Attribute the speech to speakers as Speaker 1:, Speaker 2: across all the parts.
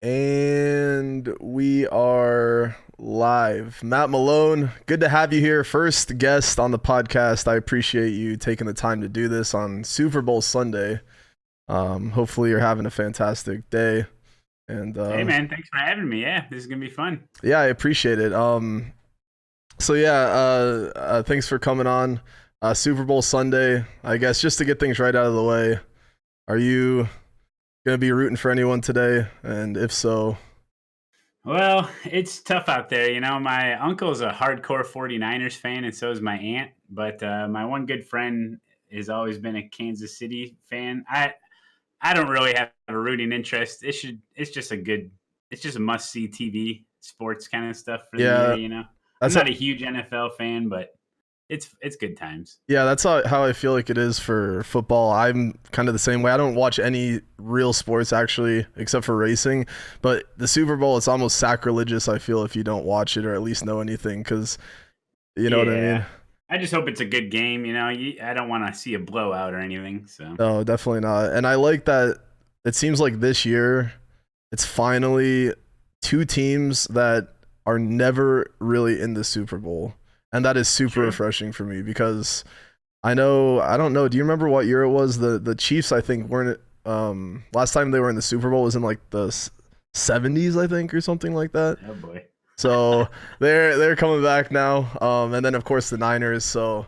Speaker 1: And we are live. Matt Malone, good to have you here. First guest on the podcast. I appreciate you taking the time to do this on Super Bowl Sunday. Hopefully you're having a fantastic day. And
Speaker 2: Hey man, thanks for having me. Yeah, this is gonna be fun.
Speaker 1: yeah, I appreciate it. Thanks for coming on. Super Bowl Sunday. I guess just to get things right out of the way, are you gonna be rooting for anyone today? And if so,
Speaker 2: Well, it's tough out there. My uncle's a hardcore 49ers fan, and so is my aunt. But my one good friend has always been a Kansas City fan. I don't really have a rooting interest. It's just a must see TV sports kind of stuff for the year.
Speaker 1: yeah,
Speaker 2: I'm
Speaker 1: that's
Speaker 2: not a huge NFL fan, but it's good times.
Speaker 1: Yeah, that's how I feel like it is for football. I'm kind of the same way. I don't watch any real sports actually, except for racing. But the Super Bowl, it's almost sacrilegious, I feel, if you don't watch it or at least know anything, because you know what I
Speaker 2: Yeah,
Speaker 1: mean?
Speaker 2: I just hope it's a good game. I don't want to see a blowout or anything. So.
Speaker 1: No, definitely not. And I like that it seems like this year, it's finally two teams that are never really in the Super Bowl. And that is super
Speaker 2: True.
Speaker 1: refreshing for me because I don't know. Do you remember what year it was? The Chiefs, I think, weren't last time they were in the Super Bowl was in like the 70s, I think, or something like that.
Speaker 2: Oh boy.
Speaker 1: So they're coming back now. And then of course the Niners. So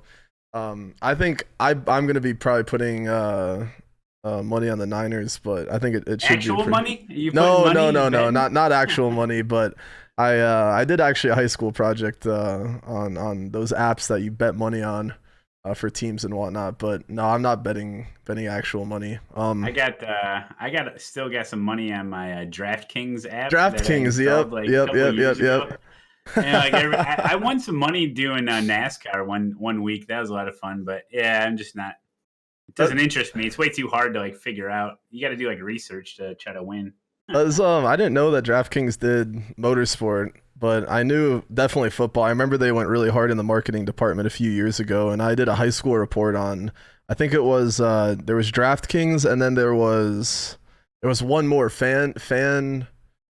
Speaker 1: I think I'm gonna be probably putting money on the Niners, but I think it should be
Speaker 2: Actual
Speaker 1: pretty.
Speaker 2: money? Are you putting
Speaker 1: No,
Speaker 2: money?
Speaker 1: no,
Speaker 2: You
Speaker 1: no, no,
Speaker 2: betting?
Speaker 1: not actual money, but I did actually a high school project on those apps that you bet money on for teams and whatnot. But no, I'm not betting actual money.
Speaker 2: I still got some money on my DraftKings app that I
Speaker 1: DraftKings,
Speaker 2: installed
Speaker 1: yep,
Speaker 2: like a
Speaker 1: yep,
Speaker 2: couple
Speaker 1: yep, yep,
Speaker 2: years ago.
Speaker 1: yep.
Speaker 2: And like I won some money doing NASCAR one week. That was a lot of fun. But yeah, I'm just not. It
Speaker 1: That,
Speaker 2: doesn't interest me. It's way too hard to like figure out. You got to do like research to try to win.
Speaker 1: that's I didn't know that DraftKings did motorsport, but I knew definitely football. I remember they went really hard in the marketing department a few years ago, and I did a high school report on. I think it was there was DraftKings, and then there was one more fan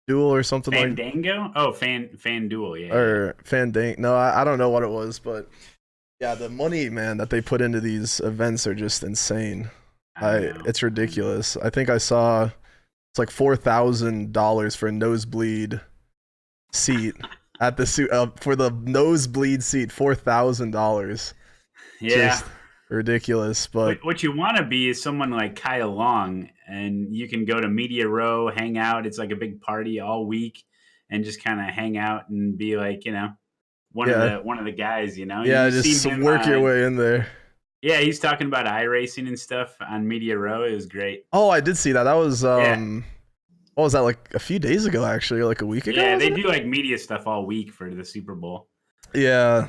Speaker 1: duel or something like
Speaker 2: Fandango? Oh, FanDuel. Yeah, yeah.
Speaker 1: or fan dang. No, I don't know what it was, but yeah, the money man that they put into these events are just insane.
Speaker 2: I know.
Speaker 1: It's
Speaker 2: I know.
Speaker 1: ridiculous. I think I saw it's like $4,000 for a nosebleed seat at the suit for the nosebleed seat. $4,000,
Speaker 2: Yeah.
Speaker 1: just ridiculous. But
Speaker 2: What you want to be is someone like Kyle Long, and you can go to Media Row, hang out. It's like a big party all week, and just kind of hang out and be like,
Speaker 1: yeah,
Speaker 2: one of the guys.
Speaker 1: yeah,
Speaker 2: You've seen
Speaker 1: just
Speaker 2: him.
Speaker 1: work your way in there.
Speaker 2: Yeah, he's talking about iRacing and stuff on Media Row. It was great.
Speaker 1: Oh, I did see that. That was
Speaker 2: Yeah,
Speaker 1: what was that, like a few days ago actually, or like a week ago,
Speaker 2: yeah, they
Speaker 1: wasn't it?
Speaker 2: do like media stuff all week for the Super Bowl.
Speaker 1: Yeah,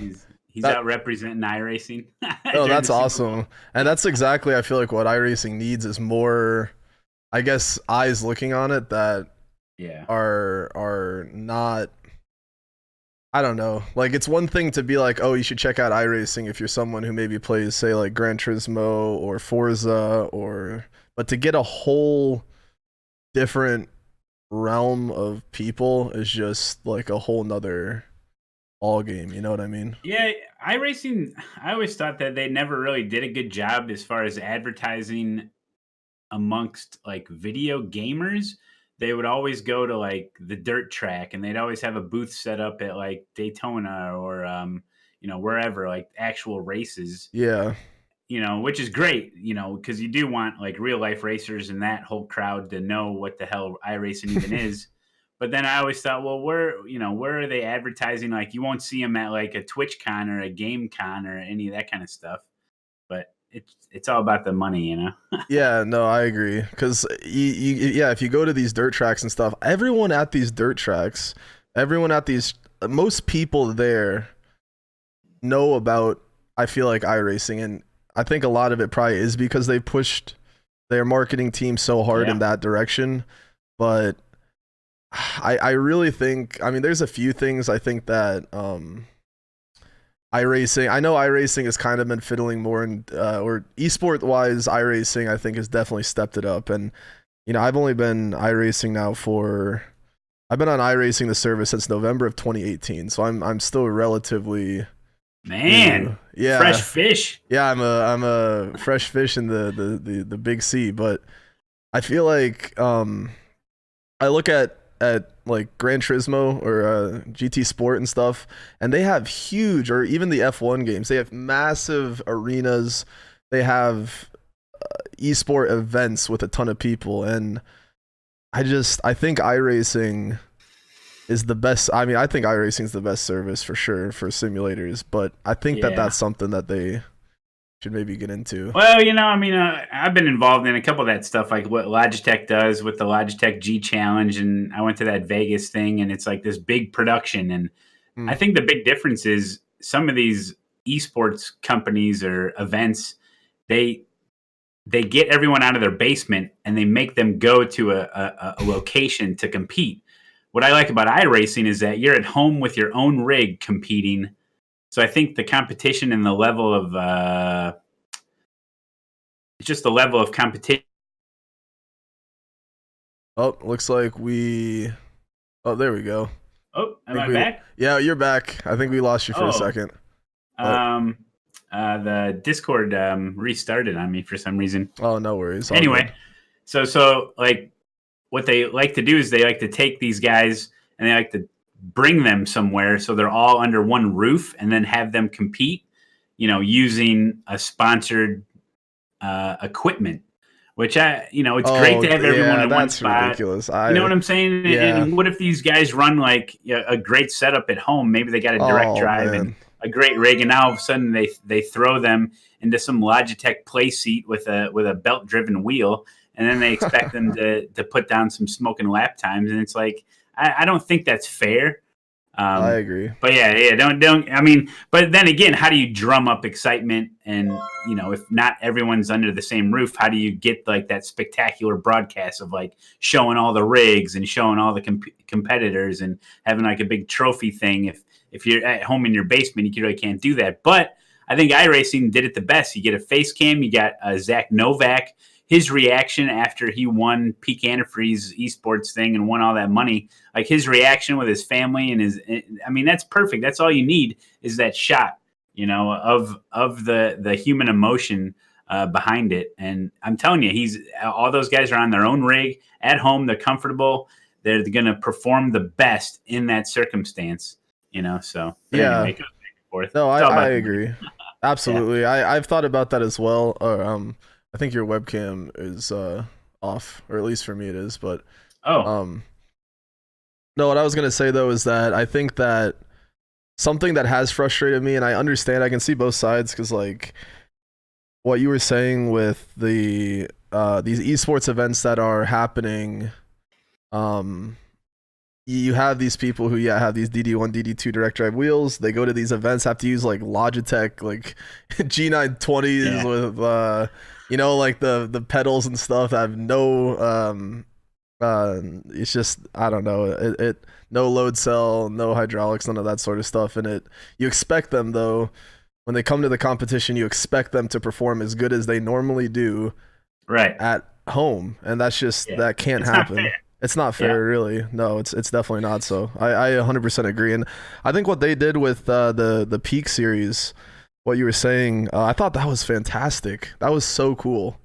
Speaker 2: He's
Speaker 1: that
Speaker 2: out representing iRacing
Speaker 1: oh,
Speaker 2: during
Speaker 1: that's
Speaker 2: the Super Bowl.
Speaker 1: awesome. And that's exactly I feel like what iRacing needs is more, I guess, eyes looking on it that
Speaker 2: Yeah,
Speaker 1: are not, I don't know. Like it's one thing to be like, oh, you should check out iRacing if you're someone who maybe plays, say, like Gran Turismo or Forza, or but to get a whole different realm of people is just like a whole nother ball game. You know what I mean?
Speaker 2: yeah. iRacing. I always thought that they never really did a good job as far as advertising amongst like video gamers. They would always go to like the dirt track, and they'd always have a booth set up at like Daytona or wherever, like actual races.
Speaker 1: Yeah.
Speaker 2: Which is great, because you do want like real life racers and that whole crowd to know what the hell iRacing even is. But then I always thought, well, where are they advertising? Like, you won't see them at like a Twitch con or a game con or any of that kind of stuff. But it's all about the money.
Speaker 1: Yeah, no, I agree. Because yeah, if you go to these dirt tracks and stuff, everyone at these dirt tracks, everyone at these, most people there know about. I feel like iRacing, and I think a lot of it probably is because they pushed their marketing team so hard in
Speaker 2: Yeah,
Speaker 1: that direction. But I really think, I mean, there's a few things I think that iRacing. I know iRacing has kind of been fiddling more in, or esport wise, iRacing I think has definitely stepped it up. And I've only been iRacing now for I've been on iRacing the service since November of 2018, so I'm still relatively new.
Speaker 2: Man, fresh
Speaker 1: Yeah,
Speaker 2: fish.
Speaker 1: yeah, I'm a fresh fish in the big sea, but I feel like I look at like Gran Turismo or GT Sport and stuff, and they have huge, or even the F1 games, they have massive arenas. They have esport events with a ton of people, and I think iRacing is the best. I mean, I think iRacing is the best service for sure for simulators, but I think that
Speaker 2: Yeah.
Speaker 1: that's something that they should maybe get into.
Speaker 2: Well, I mean, I've been involved in a couple of that stuff, like what Logitech does with the Logitech G Challenge, and I went to that Vegas thing, and it's like this big production. And I
Speaker 1: Mm.
Speaker 2: think the big difference is some of these esports companies or events, they they get everyone out of their basement and they make them go to a location to compete. What I like about iRacing is that you're at home with your own rig competing. So I think the competition and the level of it's just the level of competition.
Speaker 1: Oh, looks like we. Oh, there we go.
Speaker 2: Oh,
Speaker 1: I
Speaker 2: am
Speaker 1: think
Speaker 2: I
Speaker 1: we.
Speaker 2: back?
Speaker 1: Yeah, you're back. I think we lost you for a
Speaker 2: Oh,
Speaker 1: second. But
Speaker 2: um, the Discord restarted on me for some reason.
Speaker 1: oh, no worries. All good.
Speaker 2: Anyway, so like what they like to do is they like to take these guys and they like to bring them somewhere so they're all under one roof and then have them compete, using a sponsored equipment. Which it's great
Speaker 1: Oh,
Speaker 2: to have everyone
Speaker 1: yeah,
Speaker 2: in one
Speaker 1: that's
Speaker 2: spot.
Speaker 1: ridiculous.
Speaker 2: You know what I'm saying?
Speaker 1: Yeah.
Speaker 2: And what if these guys run like a great setup at home? Maybe they got a direct
Speaker 1: Oh
Speaker 2: drive and
Speaker 1: man.
Speaker 2: a great rig, and now all of a sudden they throw them into some Logitech play seat with a belt driven wheel, and then they expect them to put down some smoking lap times, and it's like I don't think that's fair.
Speaker 1: I
Speaker 2: Um,
Speaker 1: agree.
Speaker 2: but yeah, don't. I mean, but then again, how do you drum up excitement? And if not everyone's under the same roof, how do you get like that spectacular broadcast of like showing all the rigs and showing all the competitors and having like a big trophy thing? If you're at home in your basement, you really can't do that. But I think iRacing did it the best. You get a face cam. You got Zach Novak. His reaction after he won Peak Antifreeze esports thing and won all that money, like his reaction with his family and I mean, that's perfect. That's all you need is that shot, of the human emotion behind it. And I'm telling you, all those guys are on their own rig at home. They're comfortable. They're going to perform the best in that circumstance, So, but anyway,
Speaker 1: Yeah.
Speaker 2: it goes back and forth.
Speaker 1: No,
Speaker 2: It's all
Speaker 1: I
Speaker 2: about the money.
Speaker 1: agree.
Speaker 2: Yeah.
Speaker 1: Absolutely. I've thought about that as well. I think your webcam is off, or at least for me it is. But
Speaker 2: Oh,
Speaker 1: um, no, what I was gonna say though is that I think that something that has frustrated me, and I understand, I can see both sides, because like what you were saying with these esports events that are happening, um, you have these people who have these DD1, DD2 direct drive wheels. They go to these events, have to use like Logitech like G920s
Speaker 2: yeah.
Speaker 1: with like the pedals and stuff that have no it's just, I don't know, it no load cell, no hydraulics, none of that sort of stuff. And you expect them though, when they come to the competition, you expect them to perform as good as they normally do
Speaker 2: Right.
Speaker 1: at home, and that's just,
Speaker 2: Yeah.
Speaker 1: that can't
Speaker 2: It's not fair.
Speaker 1: happen. It's not
Speaker 2: Yeah.
Speaker 1: fair, really. No, it's definitely not. So I 100% agree, and I think what they did with the Peak series, what you were saying, I thought that was fantastic. That was so cool.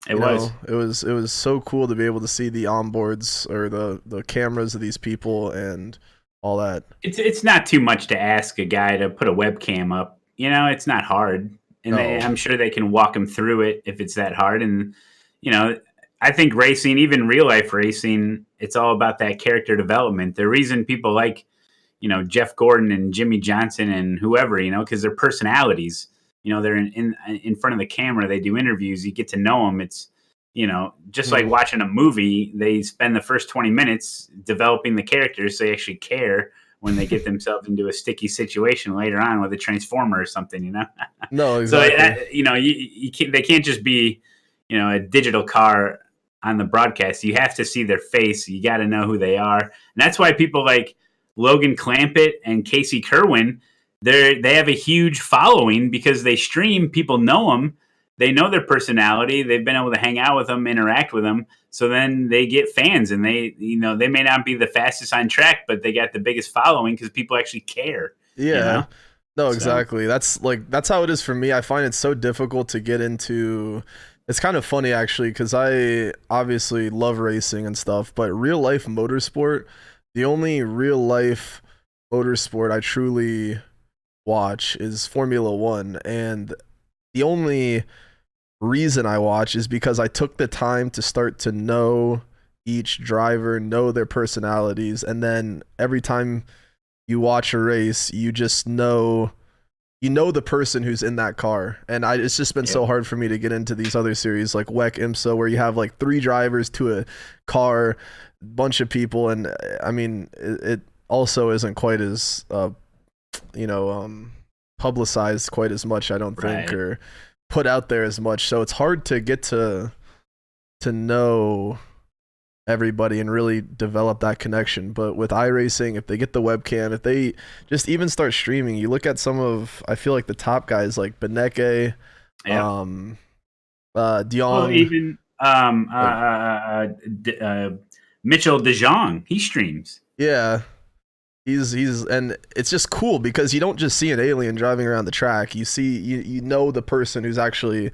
Speaker 2: It was.
Speaker 1: It was so cool to be able to see the onboards or the cameras of these people and all that.
Speaker 2: It's not too much to ask a guy to put a webcam up. It's not hard, and
Speaker 1: No,
Speaker 2: I'm sure they can walk him through it if it's that hard. And you know, I think racing, even real life racing, it's all about that character development. The reason people like Jeff Gordon and Jimmy Johnson and whoever, because their personalities. They're in front of the camera. They do interviews. You get to know them. It's just like
Speaker 1: mm,
Speaker 2: watching a movie. They spend the first 20 minutes developing the characters, so they actually care when they get themselves into a sticky situation later on with a transformer or something.
Speaker 1: no,
Speaker 2: So
Speaker 1: exactly.
Speaker 2: they can't just be a digital car on the broadcast. You have to see their face. You got to know who they are, and that's why people like Logan Clampett and Casey Kerwin, they have a huge following because they stream. People know them. they know their personality. They've been able to hang out with them, interact with them. So then they get fans, and they may not be the fastest on track, but they got the biggest following because people actually care. You
Speaker 1: Yeah.
Speaker 2: know,
Speaker 1: No,
Speaker 2: so
Speaker 1: exactly. That's how it is for me. I find it so difficult to get into. It's kind of funny actually because I obviously love racing and stuff, but real life motorsport, the only real life motorsport I truly watch is Formula One, and the only reason I watch is because I took the time to start to know each driver, know their personalities, and then every time you watch a race, you know the person who's in that car. And it's just been
Speaker 2: yeah,
Speaker 1: so hard for me to get into these other series like WEC IMSA where you have like 3 drivers to a car, bunch of people, and I mean it also isn't quite as you know publicized quite as much, I don't think,
Speaker 2: right.
Speaker 1: or put out there as much. So it's hard to get to know everybody and really develop that connection. But with iRacing, if they get the webcam, if they just even start streaming, you look at some of, I feel like the top guys like Beneke,
Speaker 2: Yeah.
Speaker 1: um,
Speaker 2: Well,
Speaker 1: Diong,
Speaker 2: even
Speaker 1: like
Speaker 2: Mitchell DeJong, he streams.
Speaker 1: yeah, he's and it's just cool because you don't just see an alien driving around the track. You know the person who's actually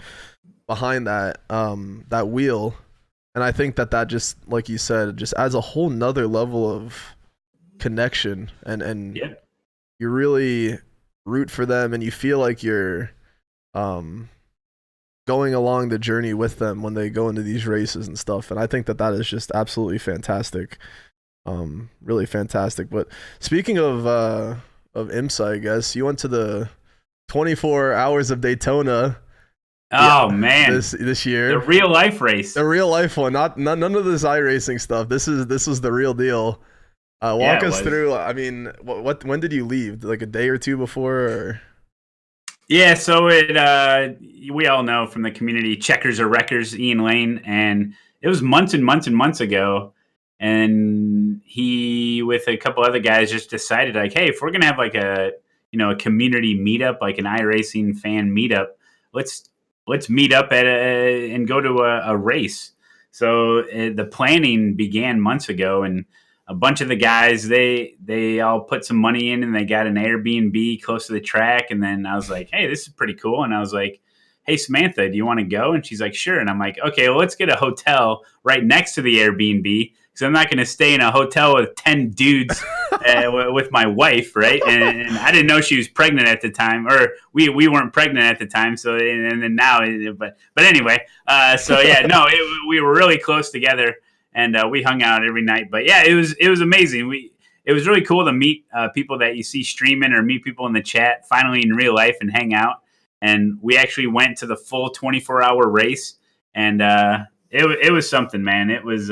Speaker 1: behind that wheel. And I think that just, like you said, just adds a whole nother level of connection, and
Speaker 2: Yeah.
Speaker 1: you really root for them, and you feel like you're um going along the journey with them when they go into these races and stuff. And I think that is just absolutely fantastic, really fantastic. But speaking of IMSA, I guess you went to the 24 hours of Daytona, yeah,
Speaker 2: Oh man,
Speaker 1: this
Speaker 2: the
Speaker 1: year.
Speaker 2: real life race.
Speaker 1: The real life one, not none of this iRacing stuff. This was the real deal.
Speaker 2: Yeah,
Speaker 1: Walk
Speaker 2: it
Speaker 1: us
Speaker 2: was.
Speaker 1: through. I mean, when did you leave? Like a day or two before? Or?
Speaker 2: Yeah, so we all know from the community, checkers or wreckers, Ian Lane, and it was months and months and months ago, and he with a couple other guys just decided like, hey, if we're gonna have like a community meetup, like an iRacing fan meetup, let's let's meet up and go to a race. So the planning began months ago, and a bunch of the guys they all put some money in and they got an Airbnb close to the track. And then I was like, hey, this is pretty cool. And I was like, hey, Samantha, do you want to go? And she's like, sure. And I'm like, okay, well, let's get a hotel right next to the Airbnb because I'm not going to stay in a hotel with 10 dudes with my wife, right? And I didn't know she was pregnant at the time, or we weren't pregnant at the time. So and then now, but anyway, so yeah, no, we were really close together, and we hung out every night. But yeah, it was amazing. It was really cool to meet people that you see streaming or meet people in the chat finally in real life and hang out. And we actually went to the full 24-hour race, and it was something, man. It was.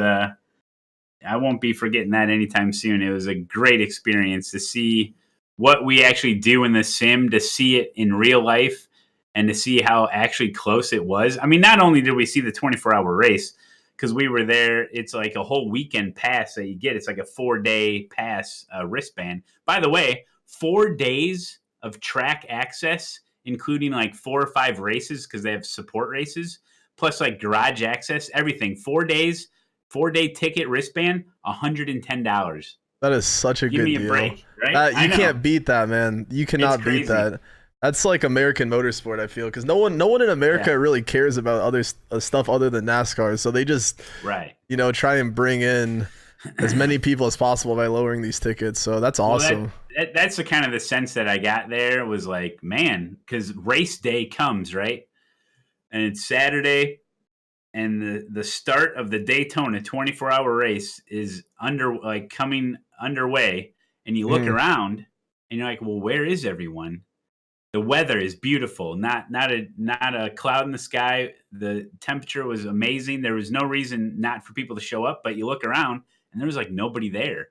Speaker 2: I won't be forgetting that anytime soon. It was a great experience to see what we actually do in the sim, to see it in real life, and to see how actually close it was. I mean, not only did we see the 24-hour race, because we were there, it's like a whole weekend pass that you get. It's like a 4-day pass wristband. By the way, 4 days of track access, including like 4 or 5 races because they have support races, plus like garage access, everything. 4 days, 4-day ticket wristband, $110.
Speaker 1: That is such a
Speaker 2: Give
Speaker 1: good
Speaker 2: me a
Speaker 1: deal.
Speaker 2: break, right?
Speaker 1: That
Speaker 2: I
Speaker 1: you
Speaker 2: know.
Speaker 1: can't beat that, man. You
Speaker 2: It's
Speaker 1: cannot beat
Speaker 2: crazy.
Speaker 1: that. That's like American motorsport, I feel, because no one in
Speaker 2: Yeah,
Speaker 1: America really cares about other stuff other than NASCAR. So they just,
Speaker 2: right.
Speaker 1: try and bring in as many people as possible by lowering these tickets. So that's
Speaker 2: Well,
Speaker 1: awesome.
Speaker 2: that's the kind of the sense that I got there was like, man, because race day comes, right? And it's Saturday, and the start of the Daytona 24-hour race is coming underway, and you look
Speaker 1: Mm,
Speaker 2: around and you're like, well, where is everyone? The weather is beautiful, not a cloud in the sky. The temperature was amazing. There was no reason not for people to show up, but you look around and there was like nobody there.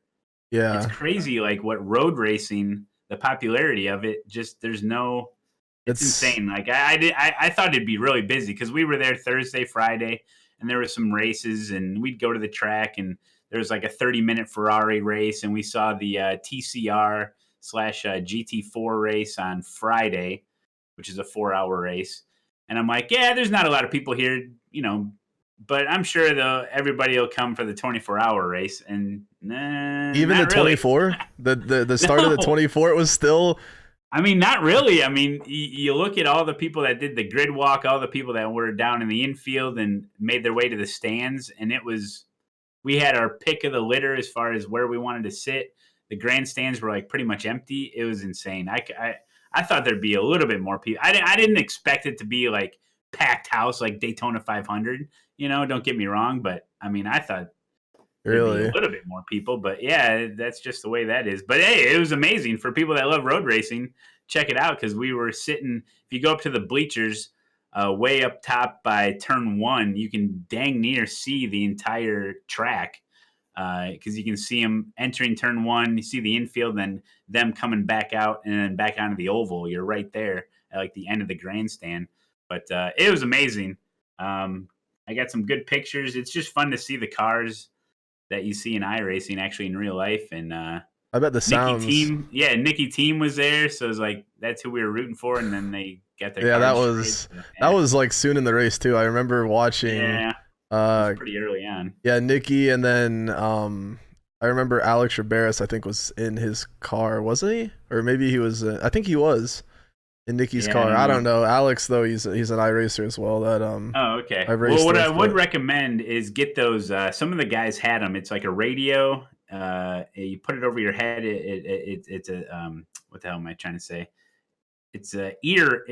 Speaker 2: It's
Speaker 1: yeah,
Speaker 2: crazy, like what road racing, the popularity of it. Just there's no, it's
Speaker 1: it's
Speaker 2: insane. Like I thought it'd be really busy because we were there Thursday, Friday, and there were some races, and we'd go to the track, and there was like a 30-minute Ferrari race, and we saw the TCR slash GT4 race on Friday, which is a 4-hour race. And I'm like, yeah, there's not a lot of people here, but I'm sure though everybody will come for the 24-hour race, and
Speaker 1: Even the
Speaker 2: not really.
Speaker 1: 24, the start of the
Speaker 2: No.
Speaker 1: 24, it was still.
Speaker 2: I mean, not really. I mean, you look at all the people that did the grid walk, all the people that were down in the infield and made their way to the stands, and we had our pick of the litter as far as where we wanted to sit. The grandstands were like pretty much empty. It was insane. I thought there'd be a little bit more people. I didn't expect it to be like packed house like Daytona 500. Don't get me wrong, but I mean, I thought there'd be a
Speaker 1: Really?
Speaker 2: little bit more people, but yeah, that's just the way that is. But hey, it was amazing for people that love road racing. Check it out, because we were sitting. If you go up to the bleachers, way up top by turn 1, you can dang near see the entire track, because you can see them entering turn 1. You see the infield, then them coming back out and then back onto the oval. You're right there at like the end of the grandstand. But it was amazing. I got some good pictures. It's just fun to see the cars that you see in iRacing actually in real life. And
Speaker 1: I bet the sounds.
Speaker 2: Nikki Team was there, so it was like that's who we were rooting for. And then they got their
Speaker 1: Yeah,
Speaker 2: cars straight. So,
Speaker 1: that was like soon in the race too. I remember watching.
Speaker 2: yeah, it was pretty early on.
Speaker 1: Yeah, Nikki, and then I remember Alex Riberas, I think, was in his car, wasn't he? Or maybe he was. I think he was in Nikki's car. I don't know. Alex, though, he's an iRacer as well. That
Speaker 2: Oh, okay.
Speaker 1: I've raced
Speaker 2: Well, what
Speaker 1: with,
Speaker 2: I would recommend is get those. Some of the guys had them. It's like a radio. You put it over your head. It's a what the hell am I trying to say? It's a ear.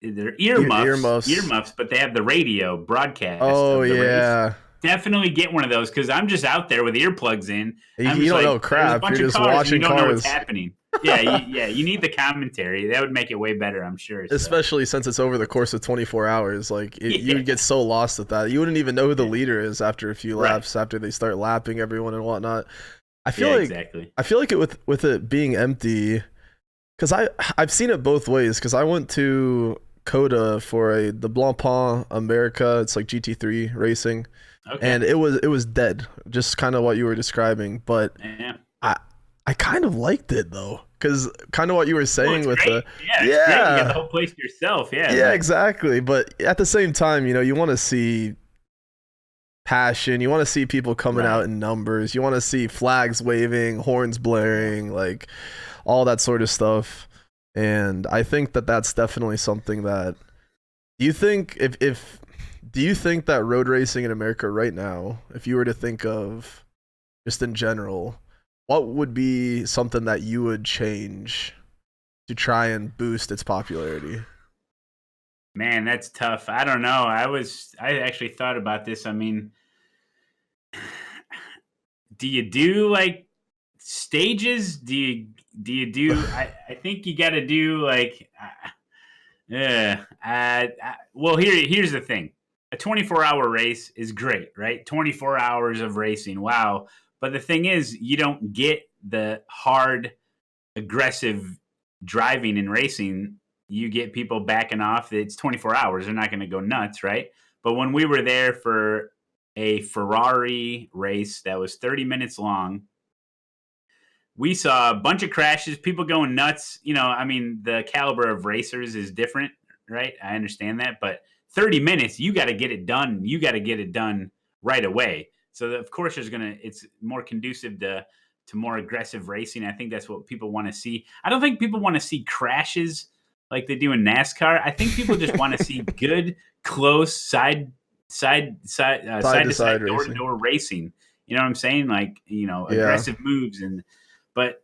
Speaker 2: They're earmuffs, but they have the radio broadcast
Speaker 1: Oh
Speaker 2: of the
Speaker 1: yeah.
Speaker 2: race. Definitely get one of those, because I'm just out there with earplugs in.
Speaker 1: You don't know crap. You're just watching
Speaker 2: you don't
Speaker 1: cars.
Speaker 2: know what's happening. Yeah, you need the commentary. That would make it way better, I'm sure.
Speaker 1: Especially since it's over the course of 24 hours. Like you would get so lost with that. You wouldn't even know who the leader is after a few laps, after they start lapping everyone and whatnot. I feel like
Speaker 2: exactly.
Speaker 1: I feel like it with it being empty, because I've seen it both ways. Because I went to Coda for the Blancpain America. It's like GT3 racing. Okay. And it was dead, just kind of what you were describing. But I kind of liked it though, because kind of what you were saying with
Speaker 2: great. You got the whole place to yourself.
Speaker 1: Yeah, exactly. But at the same time, you want to see passion. You want to see people coming out in numbers. You want to see flags waving, horns blaring, like all that sort of stuff. And I think that that's definitely something that. Do you think Do you think that road racing in America right now, if you were to think of just in general, what would be something that you would change to try and boost its popularity?
Speaker 2: Man, that's tough. I don't know. I actually thought about this. I mean, do you do like stages? Do you do? I think you got to do like. Well, here's the thing. A 24-hour race is great, right? 24 hours of racing. Wow. But the thing is, you don't get the hard, aggressive driving in racing. You get people backing off. It's 24 hours. They're not going to go nuts, right? But when we were there for a Ferrari race that was 30 minutes long, we saw a bunch of crashes, people going nuts. I mean, the caliber of racers is different, right? I understand that. But 30 minutes, you got to get it done. You got to get it done right away. So of course it's more conducive to more aggressive racing. I think that's what people want to see. I don't think people want to see crashes like they do in NASCAR. I think people just want to see good, close side to side, door to door racing. You know what I'm saying? Like, aggressive moves but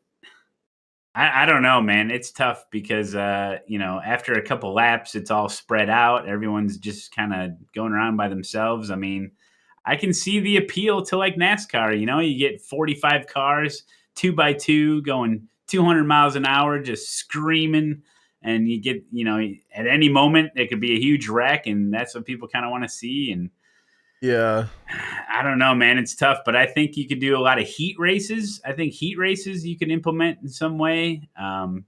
Speaker 2: I don't know, man. It's tough because, after a couple laps, it's all spread out. Everyone's just kind of going around by themselves. I mean, I can see the appeal to like NASCAR. You get 45 cars, 2x2, going 200 miles an hour, just screaming. And you get, at any moment, it could be a huge wreck. And that's what people kind of want to see. And
Speaker 1: yeah,
Speaker 2: I don't know, man. It's tough, but I think you could do a lot of heat races. I think heat races you can implement in some way. But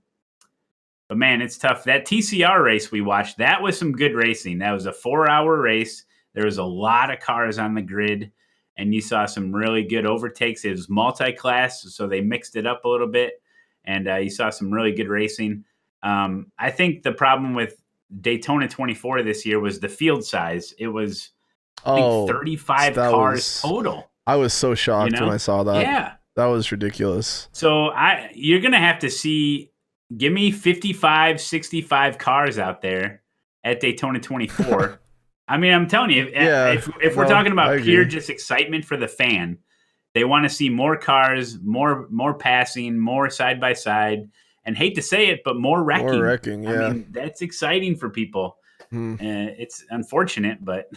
Speaker 2: man, it's tough. That TCR race we watched, that was some good racing. That was a 4-hour race. There was a lot of cars on the grid, and you saw some really good overtakes. It was multi-class, so they mixed it up a little bit, and you saw some really good racing. I think the problem with Daytona 24 this year was the field size. It was, I think,
Speaker 1: Oh,
Speaker 2: 35
Speaker 1: that
Speaker 2: cars
Speaker 1: was.
Speaker 2: total.
Speaker 1: I was so shocked when I saw that.
Speaker 2: Yeah.
Speaker 1: That was ridiculous.
Speaker 2: So you're gonna have to give me 55, 65 cars out there at Daytona 24. I mean, I'm telling you, if we're talking about pure just excitement for the fan, they want to see more cars, more passing, more side by side, and hate to say it, but more wrecking.
Speaker 1: More wrecking, yeah.
Speaker 2: I mean, that's exciting for people. It's unfortunate, but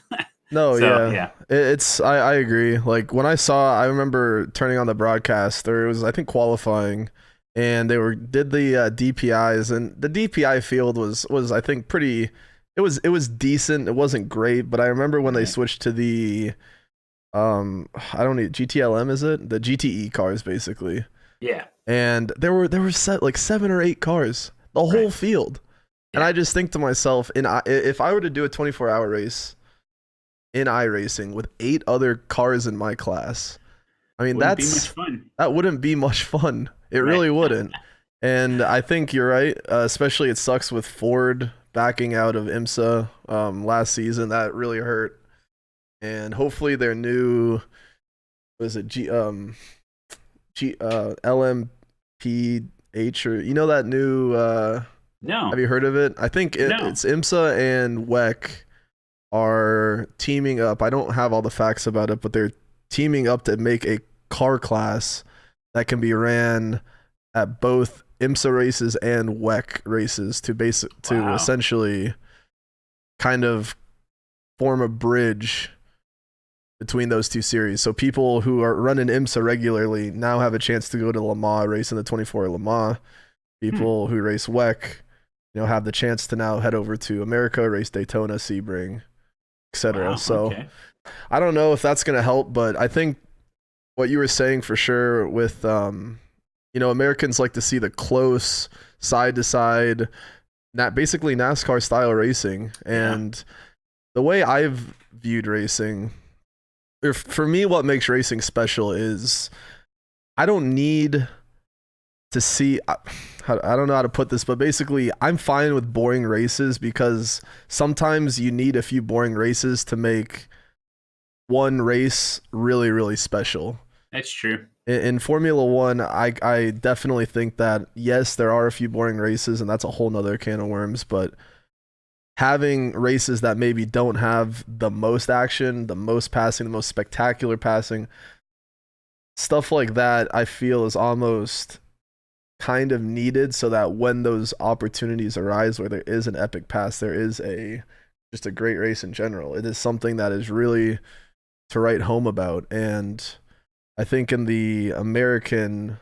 Speaker 1: no,
Speaker 2: so,
Speaker 1: yeah. It's I agree. Like when I remember turning on the broadcast. There was, I think, qualifying, and they did the DPIs, and the DPI field was I think pretty. It was decent. It wasn't great, but I remember when they switched to the I don't need GTLM, is it? The GTE cars basically.
Speaker 2: Yeah.
Speaker 1: And there were set like 7 or 8 cars, the whole field. And I just think to myself, if I were to do a 24-hour race in iRacing with 8 other cars in my class, I mean, that wouldn't be much fun. It really wouldn't. And I think you're right. Especially it sucks with Ford backing out of IMSA last season. That really hurt. And hopefully their new, LMPH, or that new
Speaker 2: no.
Speaker 1: Have you heard of it? I think it's IMSA and WEC are teaming up. I don't have all the facts about it, but they're teaming up to make a car class that can be ran at both IMSA races and WEC races to essentially kind of form a bridge between those two series. So people who are running IMSA regularly now have a chance to go to Le Mans, race in the 24 Le Mans. People who race WEC, have the chance to now head over to America, race Daytona, Sebring, etc. So I don't know if that's going to help, but I think what you were saying for sure with, Americans like to see the close side to side, basically NASCAR style racing. And the way I've viewed racing, for me, what makes racing special is I don't need to see, I don't know how to put this, but basically I'm fine with boring races because sometimes you need a few boring races to make one race really, really special.
Speaker 2: That's true.
Speaker 1: In Formula One, I definitely think that, yes, there are a few boring races, and that's a whole nother can of worms, but having races that maybe don't have the most action, the most passing, the most spectacular passing, stuff like that, I feel is almost kind of needed so that when those opportunities arise where there is an epic pass, there is just a great race in general. It is something that is really to write home about. And I think in the American,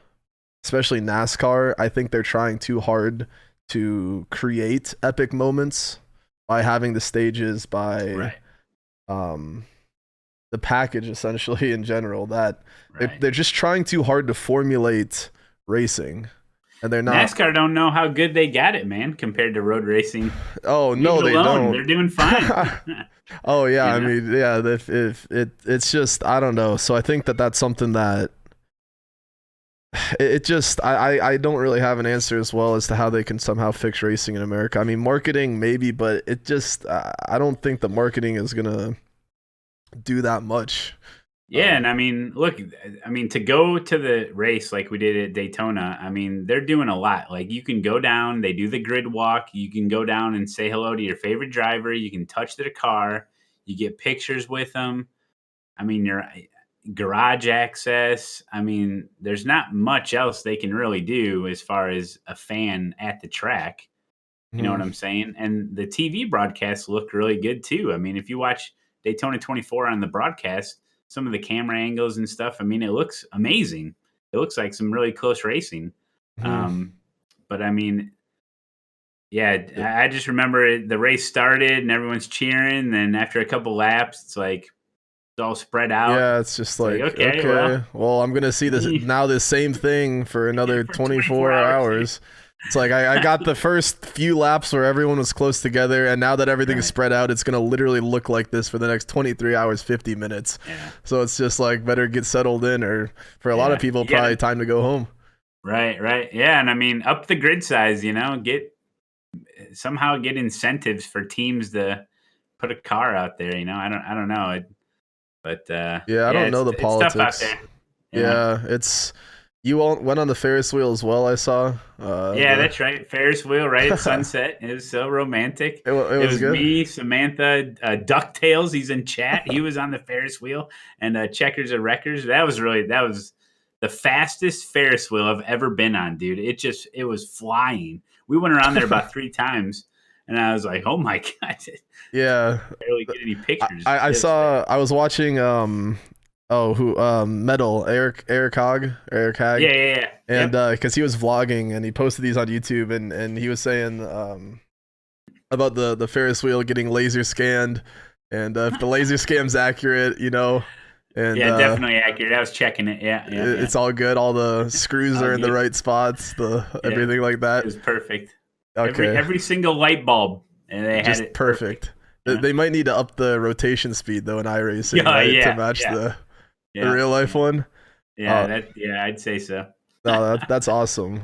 Speaker 1: especially NASCAR, I think they're trying too hard to create epic moments by having the stages, by the package essentially in general, that they're just trying too hard to formulate racing. And they're not.
Speaker 2: NASCAR don't know how good they got it, man, compared to road racing.
Speaker 1: Oh, no, they don't.
Speaker 2: They're doing fine.
Speaker 1: Oh, yeah. I mean, yeah, if it's just, I don't know. So I think that's something that it just, I don't really have an answer as well as to how they can somehow fix racing in America. I mean, marketing maybe, but it just, I don't think the marketing is going to do that much.
Speaker 2: Yeah, and I mean, look, to go to the race like we did at Daytona, I mean, they're doing a lot. Like, you can go down, they do the grid walk, you can go down and say hello to your favorite driver, you can touch their car, you get pictures with them. I mean, your garage access. I mean, there's not much else they can really do as far as a fan at the track. You know what I'm saying? And the TV broadcasts look really good too. I mean, if you watch Daytona 24 on the broadcast, some of the camera angles and stuff, I mean, it looks amazing. It looks like some really close racing. But I mean, yeah, I just remember the race started and everyone's cheering. Then after a couple laps, it's like it's all spread out.
Speaker 1: Yeah, it's just like okay, well, I'm gonna see this now. The same thing for another 24 hours. It's like I got the first few laps where everyone was close together, and now that everything is spread out, it's going to literally look like this for the next 23 hours, 50 minutes. Yeah. So it's just like better get settled in, or for a lot of people, probably time to go home.
Speaker 2: Right. Yeah, and I mean, up the grid size, somehow get incentives for teams to put a car out there. I don't know. But
Speaker 1: Yeah, I don't know the
Speaker 2: it's tough out
Speaker 1: politics.
Speaker 2: there. Yeah.
Speaker 1: Yeah, you all went on the Ferris wheel as well. I saw.
Speaker 2: Yeah, that's right. Ferris wheel right at sunset. It was so romantic.
Speaker 1: It
Speaker 2: It
Speaker 1: was
Speaker 2: was
Speaker 1: good.
Speaker 2: me, Samantha, DuckTales. He's in chat. He was on the Ferris wheel, and Checkers and Wreckers. That was the fastest Ferris wheel I've ever been on, dude. It was flying. We went around there about 3 times, and I was like, oh my god,
Speaker 1: Yeah,
Speaker 2: barely get any pictures.
Speaker 1: I
Speaker 2: It was
Speaker 1: saw. I was watching. Who Metal Eric
Speaker 2: yeah,
Speaker 1: Hag,
Speaker 2: yeah, yeah.
Speaker 1: and
Speaker 2: Yep.
Speaker 1: because he was vlogging and he posted these on YouTube, and he was saying about the Ferris wheel getting laser scanned, and if the laser scam's accurate, and
Speaker 2: Yeah, definitely accurate. I was checking it. Yeah, yeah, yeah.
Speaker 1: it's all good. All the screws
Speaker 2: All
Speaker 1: are in the
Speaker 2: good.
Speaker 1: right spots.
Speaker 2: Yeah.
Speaker 1: Everything like
Speaker 2: It
Speaker 1: that.
Speaker 2: was perfect.
Speaker 1: Okay,
Speaker 2: Every single light bulb, and they had
Speaker 1: just
Speaker 2: it
Speaker 1: perfect.
Speaker 2: Yeah.
Speaker 1: They might need to up the rotation speed though in iRacing,
Speaker 2: Yeah,
Speaker 1: right,
Speaker 2: yeah,
Speaker 1: to match
Speaker 2: yeah.
Speaker 1: the
Speaker 2: Yeah,
Speaker 1: real life one.
Speaker 2: yeah, I'd say so.
Speaker 1: No, that's awesome.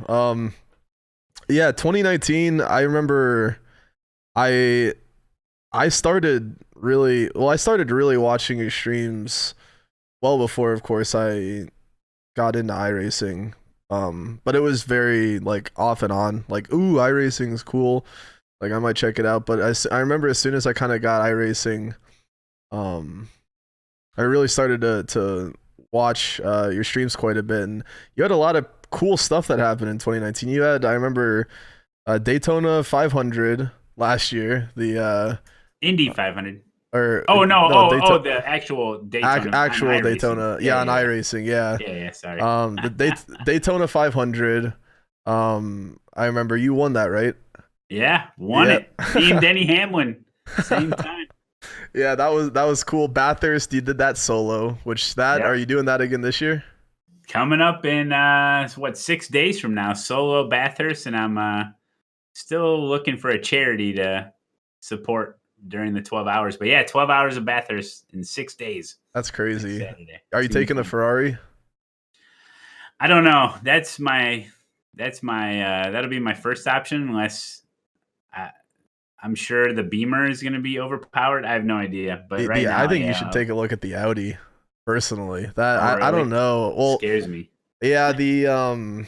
Speaker 1: Yeah, 2019. I remember, I started really watching his streams well before, of course, I got into iRacing. But it was very like off and on. Like, ooh, iRacing is cool. Like I might check it out. But I remember as soon as I kind of got iRacing, I really started to watch your streams quite a bit, and you had a lot of cool stuff that happened in 2019. I remember Daytona 500 last year, the
Speaker 2: Indy 500.
Speaker 1: or
Speaker 2: Oh no!
Speaker 1: Daytona,
Speaker 2: The actual Daytona.
Speaker 1: actual
Speaker 2: on iRacing.
Speaker 1: Daytona, on iRacing, yeah.
Speaker 2: Yeah. Sorry.
Speaker 1: Daytona 500. I remember you won that, right?
Speaker 2: Yeah, won
Speaker 1: Yeah.
Speaker 2: it. Me and Denny Hamlin, same time.
Speaker 1: Yeah, that was cool. Bathurst, you did that solo.
Speaker 2: Yep.
Speaker 1: Are you doing that again this year?
Speaker 2: Coming up in 6 days from now, solo Bathurst, and I'm still looking for a charity to support during the 12 hours. But yeah, 12 hours of Bathurst in 6 days.
Speaker 1: That's crazy.
Speaker 2: Saturday.
Speaker 1: Are you taking the Ferrari?
Speaker 2: I don't know. That's my that'll be my first option unless I'm sure the Beamer is going to be overpowered. I have no idea, but right now
Speaker 1: I think you should take a look at the Audi. Personally, that
Speaker 2: really?
Speaker 1: I don't know. Well,
Speaker 2: scares me.
Speaker 1: Yeah, the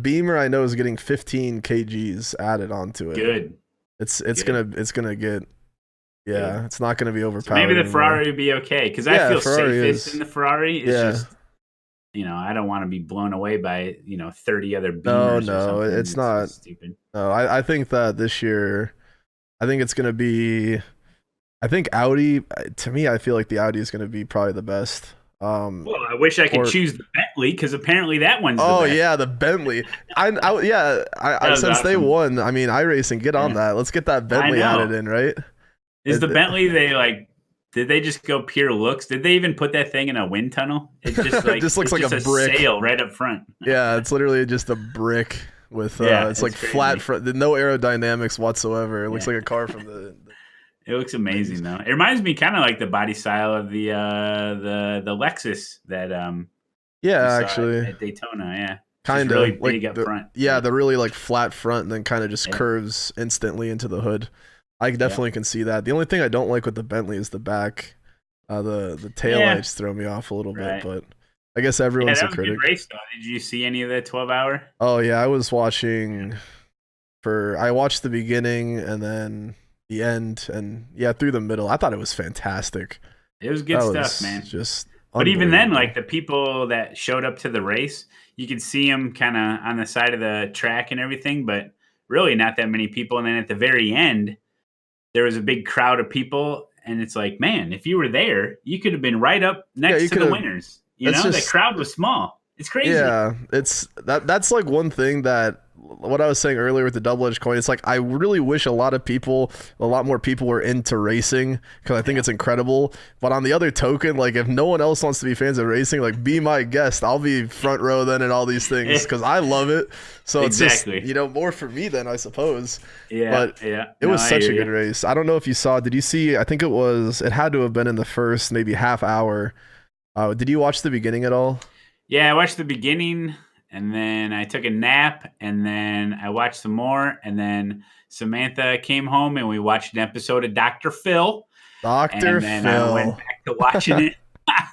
Speaker 1: Beamer I know is getting 15 kgs added onto it.
Speaker 2: Good.
Speaker 1: It's
Speaker 2: Good.
Speaker 1: gonna get
Speaker 2: Good.
Speaker 1: it's not gonna be overpowered.
Speaker 2: So maybe the
Speaker 1: anymore.
Speaker 2: Ferrari would be okay because I feel
Speaker 1: Ferrari
Speaker 2: safest in the Ferrari. It's just I don't want to be blown away by 30 other Beamers.
Speaker 1: No, it's not
Speaker 2: stupid.
Speaker 1: No, I think that this year, I think it's gonna be. I think Audi. To me, I feel like the Audi is gonna be probably the best.
Speaker 2: Well, I wish I could choose the Bentley because apparently that one's. The best.
Speaker 1: Yeah, the Bentley. Since
Speaker 2: awesome.
Speaker 1: they won, I mean, iRacing, get on that. Let's get that Bentley added in, right?
Speaker 2: Is the Bentley did they just go pure looks? Did they even put that thing in a wind tunnel? It just
Speaker 1: just looks like a brick
Speaker 2: sail right up front.
Speaker 1: Yeah, it's literally just a brick with it's like
Speaker 2: crazy.
Speaker 1: flat front, no aerodynamics whatsoever. It looks like a car from the.
Speaker 2: It looks amazing though. It reminds me kind of like the body style of the Lexus that
Speaker 1: actually
Speaker 2: at Daytona. Yeah,
Speaker 1: kind of
Speaker 2: really
Speaker 1: like
Speaker 2: big up front.
Speaker 1: Yeah, the really like flat front and then kind of just curves instantly into the hood. I definitely can see that. The only thing I don't like with the Bentley is the back. The tail lights throw me off a little bit, but I guess everyone's a critic.
Speaker 2: That was a good race though. Did you see any of the 12-hour?
Speaker 1: Oh yeah, I was watching. I watched the beginning and then the end and through the middle. I thought it was fantastic.
Speaker 2: It was good stuff, man. But even then, like the people that showed up to the race, you could see them kind of on the side of the track and everything, but really not that many people. And then at the very end, there was a big crowd of people, and it's like, man, if you were there, you could have been right up next to the winners. The crowd was small. It's crazy.
Speaker 1: Yeah, that's like one thing that what I was saying earlier with the double-edged coin. It's like I really wish a lot more people were into racing because I think it's incredible. But on the other token, like if no one else wants to be fans of racing, like be my guest. I'll be front row then and all these things because I love it. So it's just more for me then I suppose.
Speaker 2: Yeah,
Speaker 1: but it was such a good race. I don't know if you saw. Did you see? I think it had to have been in the first maybe half hour. Did you watch the beginning at all?
Speaker 2: Yeah, I watched the beginning. and then I took a nap, and then I watched some more, and then Samantha came home, and we watched an episode of Dr. Phil,
Speaker 1: Dr.
Speaker 2: and then I went
Speaker 1: Phil.
Speaker 2: back to watching it.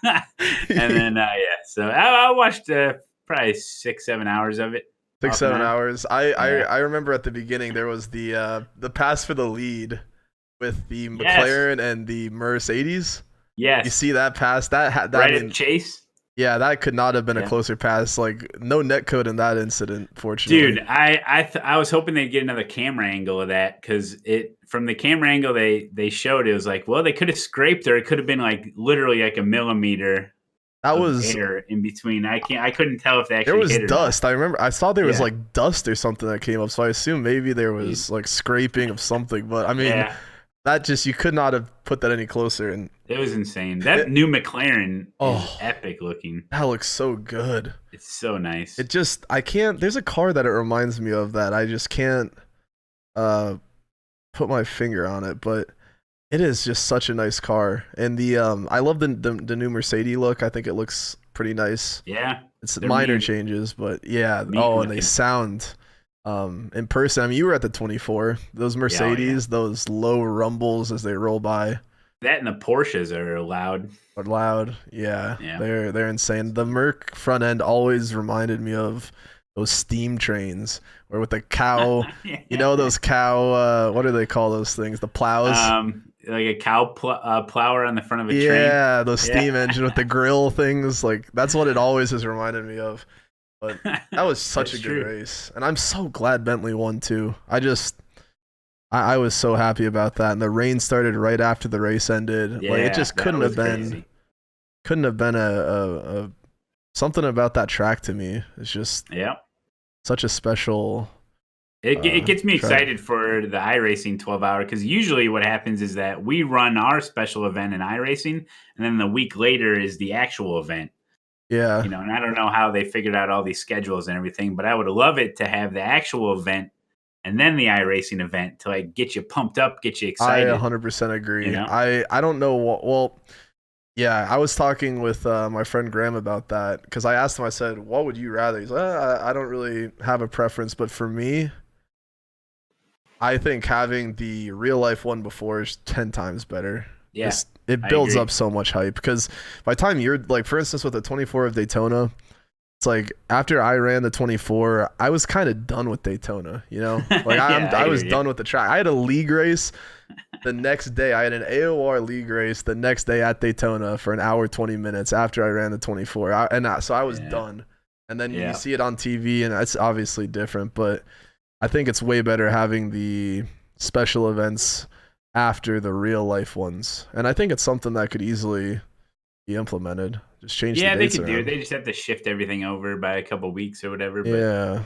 Speaker 2: And then so I watched probably 6-7 hours of it.
Speaker 1: Six,
Speaker 2: Off and
Speaker 1: seven
Speaker 2: on.
Speaker 1: hours. I
Speaker 2: Yeah.
Speaker 1: I remember at the beginning there was the pass for the lead with the
Speaker 2: Yes.
Speaker 1: McLaren and the Mercedes. You
Speaker 2: Yes.
Speaker 1: see that pass? That I
Speaker 2: Right at
Speaker 1: mean,
Speaker 2: Chase.
Speaker 1: yeah, that could not have been a
Speaker 2: Yeah.
Speaker 1: closer pass. Like no net code in that incident, fortunately.
Speaker 2: Dude, I was hoping they'd get another camera angle of that, because it from the camera angle they showed, it was like, well, they could have scraped her. It could have been like literally like a millimeter
Speaker 1: That
Speaker 2: of
Speaker 1: was
Speaker 2: air in between. I couldn't tell if they
Speaker 1: There
Speaker 2: actually
Speaker 1: was
Speaker 2: hit or not.
Speaker 1: dust. I remember I saw there was
Speaker 2: Yeah.
Speaker 1: like dust or something that came up, so I assume maybe there
Speaker 2: Dude.
Speaker 1: was like scraping of something. But I mean,
Speaker 2: Yeah,
Speaker 1: that just you could not have put that any closer. And
Speaker 2: it was insane. That
Speaker 1: it,
Speaker 2: new McLaren is
Speaker 1: oh,
Speaker 2: epic looking.
Speaker 1: that looks so good.
Speaker 2: It's so nice.
Speaker 1: It just I can't. There's a car that it reminds me of that I just can't uh put my finger on it, but it is just such a nice car. And I love the new Mercedes look. I think it looks pretty nice.
Speaker 2: Yeah,
Speaker 1: It's
Speaker 2: they're
Speaker 1: minor
Speaker 2: mean,
Speaker 1: changes, but yeah.
Speaker 2: mean
Speaker 1: Oh, and they
Speaker 2: looking.
Speaker 1: sound in person. I mean, you were at the 24. Those
Speaker 2: Yeah,
Speaker 1: Mercedes, those low rumbles as they roll by
Speaker 2: that and the Porsches are loud.
Speaker 1: are loud. Yeah,
Speaker 2: Yeah.
Speaker 1: they're insane. The Merc front end always reminded me of those steam trains, where with the cow, you know those cow. What do they call those things? The plows.
Speaker 2: Like a cow plower on the front of a train.
Speaker 1: Yeah, those
Speaker 2: Yeah.
Speaker 1: steam engine with the grill things. Like that's what it always has reminded me of. But that was such a
Speaker 2: That's
Speaker 1: good
Speaker 2: true.
Speaker 1: race, and I'm so glad Bentley won too. I was so happy about that, and the rain started right after the race ended.
Speaker 2: Yeah,
Speaker 1: Like it just
Speaker 2: that
Speaker 1: couldn't
Speaker 2: was
Speaker 1: have been
Speaker 2: crazy.
Speaker 1: a something about that track to me. It's just
Speaker 2: Yeah.
Speaker 1: such a special.
Speaker 2: It gets me
Speaker 1: track.
Speaker 2: excited for the iRacing 12-hour, because usually what happens is that we run our special event in iRacing, and then the week later is the actual event.
Speaker 1: Yeah,
Speaker 2: And I don't know how they figured out all these schedules and everything, but I would love it to have the actual event and then the iRacing event to like get you pumped up, get you
Speaker 1: I
Speaker 2: excited.
Speaker 1: 100% agree.
Speaker 2: You know?
Speaker 1: I don't know what. Well, yeah, I was talking with my friend Graham about that because I asked him. I said, "What would you rather?" He's like, I don't really have a preference, but for me, I think having the real life one before is 10 times better.
Speaker 2: Yeah,
Speaker 1: It
Speaker 2: I
Speaker 1: builds
Speaker 2: agree.
Speaker 1: up so much hype because by the time you're like, for instance, with the 24 of Daytona, it's like after I ran the 24, I was kind of done with Daytona. Like
Speaker 2: Yeah,
Speaker 1: I
Speaker 2: I
Speaker 1: was
Speaker 2: hear
Speaker 1: done with the track. I had a league race the next day. I had an AOR league race the next day at Daytona for an hour 20 minutes after I ran the 24, so I was
Speaker 2: Yeah.
Speaker 1: done. And then
Speaker 2: Yeah.
Speaker 1: you see it on TV, and it's obviously different, but I think it's way better having the special events after the real life ones, and I think it's something that could easily be implemented. Just change
Speaker 2: Yeah,
Speaker 1: the
Speaker 2: they
Speaker 1: dates
Speaker 2: could do it.
Speaker 1: around.
Speaker 2: They just have to shift everything over by a couple weeks or whatever. But
Speaker 1: Yeah,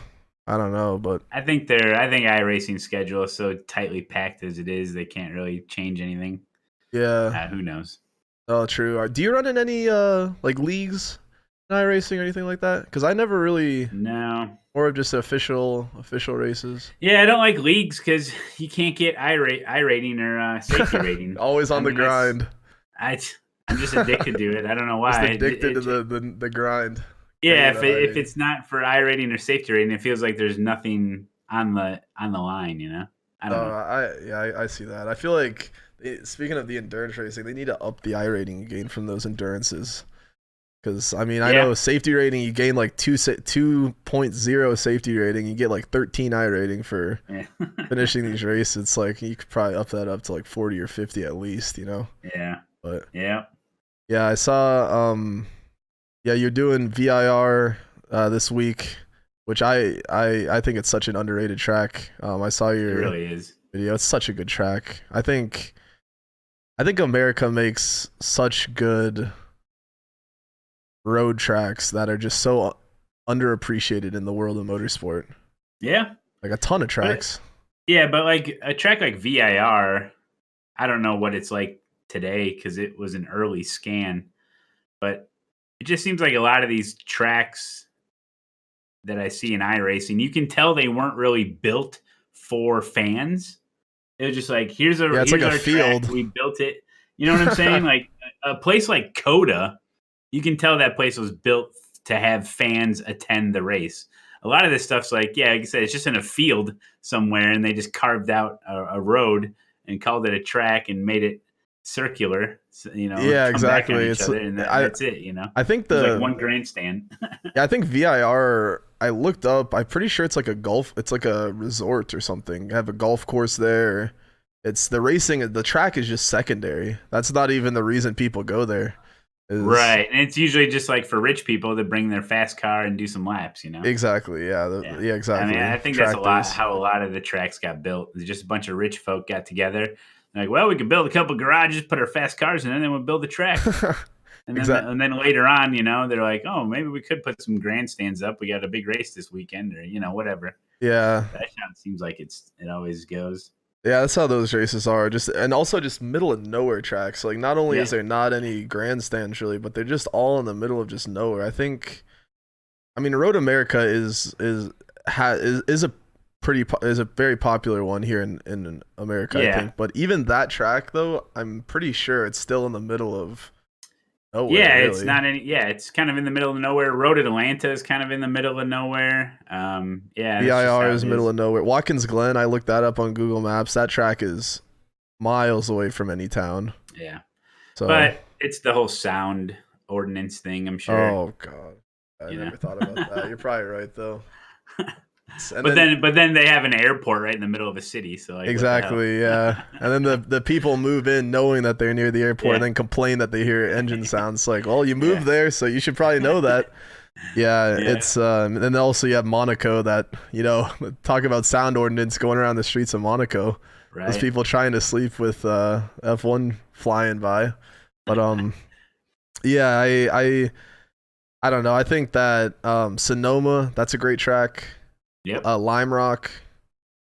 Speaker 1: I don't know, but
Speaker 2: I think iRacing schedule is so tightly packed as it is, they can't really change anything.
Speaker 1: yeah.
Speaker 2: Who knows?
Speaker 1: Oh, true. Do you run in any like leagues in iRacing or anything like that? Because I never really,
Speaker 2: No.
Speaker 1: more of just official races.
Speaker 2: Yeah, I don't like leagues because you can't get iRating or safety rating.
Speaker 1: Always on the
Speaker 2: mean, that's-
Speaker 1: grind.
Speaker 2: I'm just addicted to it. I don't know
Speaker 1: Just
Speaker 2: why.
Speaker 1: addicted to the grind.
Speaker 2: Yeah,
Speaker 1: Getting that
Speaker 2: if
Speaker 1: iRating.
Speaker 2: it's not for iRating or safety rating, it feels like there's nothing on the line. I don't know.
Speaker 1: I see that. I feel like speaking of the endurance racing, they need to up the iRating you gain from those endurances. Because I mean, I
Speaker 2: Yeah.
Speaker 1: know safety rating you gain like 2.0 safety rating, you get like 13 iRating for
Speaker 2: Yeah.
Speaker 1: finishing these races. It's like you could probably up that up to like 40 or 50 at least,
Speaker 2: Yeah.
Speaker 1: But
Speaker 2: Yeah.
Speaker 1: yeah, I saw yeah, you're doing VIR this week, which I think it's such an underrated track. I saw
Speaker 2: It
Speaker 1: your
Speaker 2: really is.
Speaker 1: video. It's such a good track. I think America makes such good road tracks that are just so underappreciated in the world of motorsport.
Speaker 2: Yeah.
Speaker 1: Like a ton of tracks.
Speaker 2: Yeah, but like a track like VIR, I don't know what it's like today because it was an early scan, but it just seems like a lot of these tracks that I see in iRacing, you can tell they weren't really built for fans. It was just like, here's
Speaker 1: It's like a
Speaker 2: our
Speaker 1: field.
Speaker 2: track, we built it. You know what I'm saying? Like a place like Coda, you can tell that place was built to have fans attend the race. A lot of this stuff's like I said, it's just in a field somewhere, and they just carved out a road and called it a track and made it circular,
Speaker 1: Yeah,
Speaker 2: come back on
Speaker 1: exactly.
Speaker 2: each other, and that's it.
Speaker 1: I think
Speaker 2: There's like one grandstand.
Speaker 1: yeah, I think VIR. I looked up. I'm pretty sure it's like a golf. It's like a resort or something. I have a golf course there. It's the racing. The track is just secondary. That's not even the reason people go there.
Speaker 2: Right, and it's usually just like for rich people that bring their fast car and do some laps.
Speaker 1: Exactly. Yeah. Yeah. Exactly.
Speaker 2: I mean, I think that's how a lot of the tracks got built. Just a bunch of rich folk got together. Like, well, we could build a couple garages, put our fast cars in, and then we'll build a track. And then later on, they're like, oh, maybe we could put some grandstands up. We got a big race this weekend, or whatever.
Speaker 1: Yeah,
Speaker 2: that seems like it always goes.
Speaker 1: Yeah, that's how those races are. And also just middle of nowhere tracks. Like, not only is there not any grandstands really, but they're just all in the middle of just nowhere. I mean, Road America is a very popular one here in America. I think, but even that track though, I'm pretty sure it's still in the middle of nowhere.
Speaker 2: Yeah,
Speaker 1: really.
Speaker 2: It's not any. Yeah, it's kind of in the middle of nowhere. Road Atlanta is kind of in the middle of nowhere.
Speaker 1: VIR is middle of nowhere. Watkins Glen, I looked that up on Google Maps. That track is miles away from any town.
Speaker 2: Yeah,
Speaker 1: so
Speaker 2: but it's the whole sound ordinance thing, I'm sure.
Speaker 1: Oh God, I never thought about that. You're probably right though.
Speaker 2: But then they have an airport right in the middle of a city, so like,
Speaker 1: exactly, yeah. And then the people move in knowing that they're near the airport, and then complain that they hear engine sounds. Like, well, you moved there, so you should probably know that. It's and then also you have Monaco that talk about sound ordinance going around the streets of Monaco. Right. There's people trying to sleep with F1 flying by, but I don't know. I think that Sonoma, that's a great track.
Speaker 2: Yep.
Speaker 1: Lime Rock,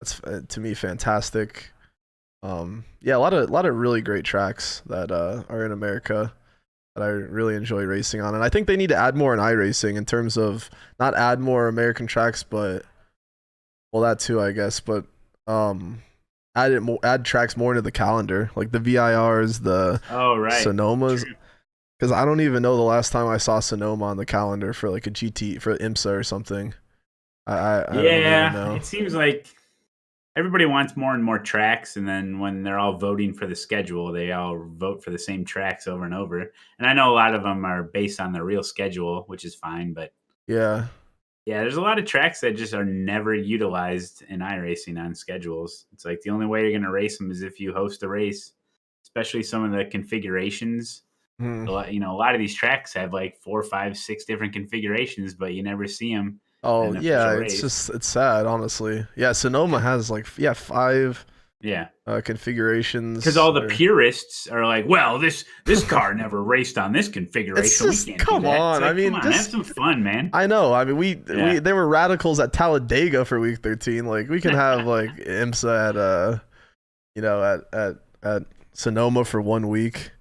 Speaker 1: that's to me fantastic. A lot of really great tracks that are in America that I really enjoy racing on, and I think they need to add more in iRacing in terms of not add more American tracks, but that too, I guess, but add tracks more into the calendar, like the VIRs, the Sonomas. Because I don't even know the last time I saw Sonoma on the calendar for like a GT for IMSA or something. I don't even know.
Speaker 2: It seems like everybody wants more and more tracks, and then when they're all voting for the schedule, they all vote for the same tracks over and over. And I know a lot of them are based on the real schedule, which is fine, but there's a lot of tracks that just are never utilized in iRacing on schedules. It's like the only way you're going to race them is if you host a race, especially some of the configurations. A lot of these tracks have like 4, 5, 6 different configurations, but you never see them.
Speaker 1: Oh yeah, it's sad, honestly. Yeah, Sonoma has like 5 configurations.
Speaker 2: Because all the purists are like, well, this car never raced on this configuration.
Speaker 1: We can't come on.
Speaker 2: Like,
Speaker 1: I mean,
Speaker 2: have some fun, man.
Speaker 1: I know. I mean, we they were radicals at Talladega for week 13. Like, we can have like IMSA at Sonoma for 1 week.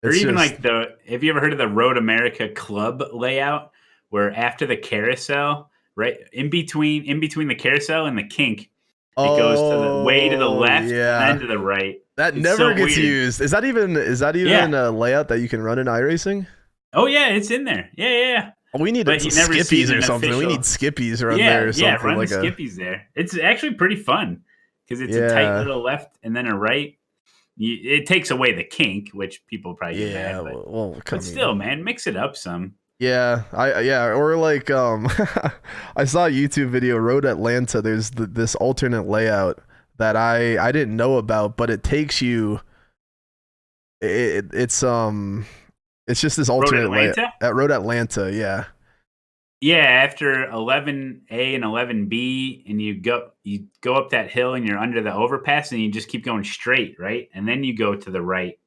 Speaker 2: Or even like have you ever heard of the Road America Club layout, where after the carousel, right in between the carousel and the kink, it goes to the way to the left and then to the right.
Speaker 1: That never gets used. Is that even a layout that you can run in iRacing?
Speaker 2: Oh yeah, it's in there. Yeah.
Speaker 1: We need skippies or something. We need skippies around there or something.
Speaker 2: Yeah, run the skippies there. It's actually pretty fun because it's a tight little left and then a right. It takes away the kink, which people probably get mad, but still, man, mix it up some.
Speaker 1: Yeah, or like I saw a YouTube video, Road Atlanta. There's this alternate layout that I didn't know about, but it takes you. It's just this alternate layout at Road Atlanta. Yeah.
Speaker 2: Yeah, after 11A and 11B, and you go up that hill, and you're under the overpass, and you just keep going straight, right? And then you go to the right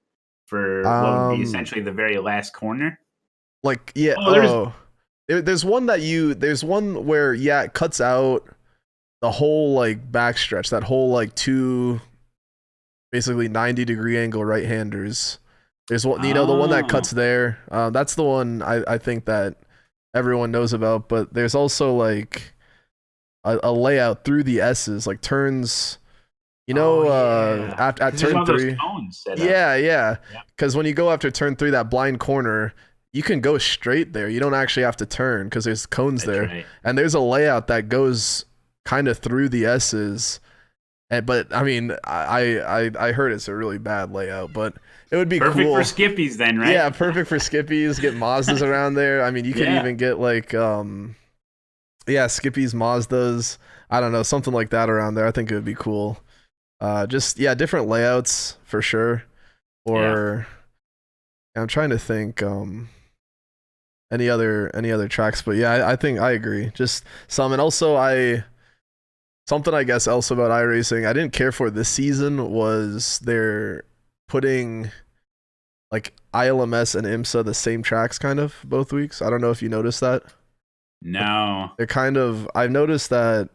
Speaker 2: for what would be essentially the very last corner.
Speaker 1: Like, there's one where it cuts out the whole like backstretch, that whole like 2 basically 90-degree angle right-handers. There's one, the one that cuts there. That's the one I think that everyone knows about, but there's also like a layout through the S's, like turns, at turn 3. Because when you go after turn 3, that blind corner, you can go straight there. You don't actually have to turn because there's cones
Speaker 2: That's
Speaker 1: there,
Speaker 2: right.
Speaker 1: and there's a layout that goes kind of through the S's. And, but I mean, I heard it's a really bad layout, but it would be
Speaker 2: Perfect for
Speaker 1: cool.
Speaker 2: skippies then, right?
Speaker 1: Yeah, perfect for skippies. Get Mazdas around there. I mean, you could
Speaker 2: Yeah.
Speaker 1: even get like yeah, skippies, Mazdas. I don't know, something like that around there. I think it would be cool. Just yeah, different layouts for sure.
Speaker 2: Yeah.
Speaker 1: Or I'm trying to think any other tracks, but yeah, I think I agree. Just some, and also I something I guess else about iRacing I didn't care for this season was they're putting like ILMS and IMSA the same tracks kind of both weeks. I don't know if you noticed that. Like
Speaker 2: No.
Speaker 1: they're kind of I've noticed that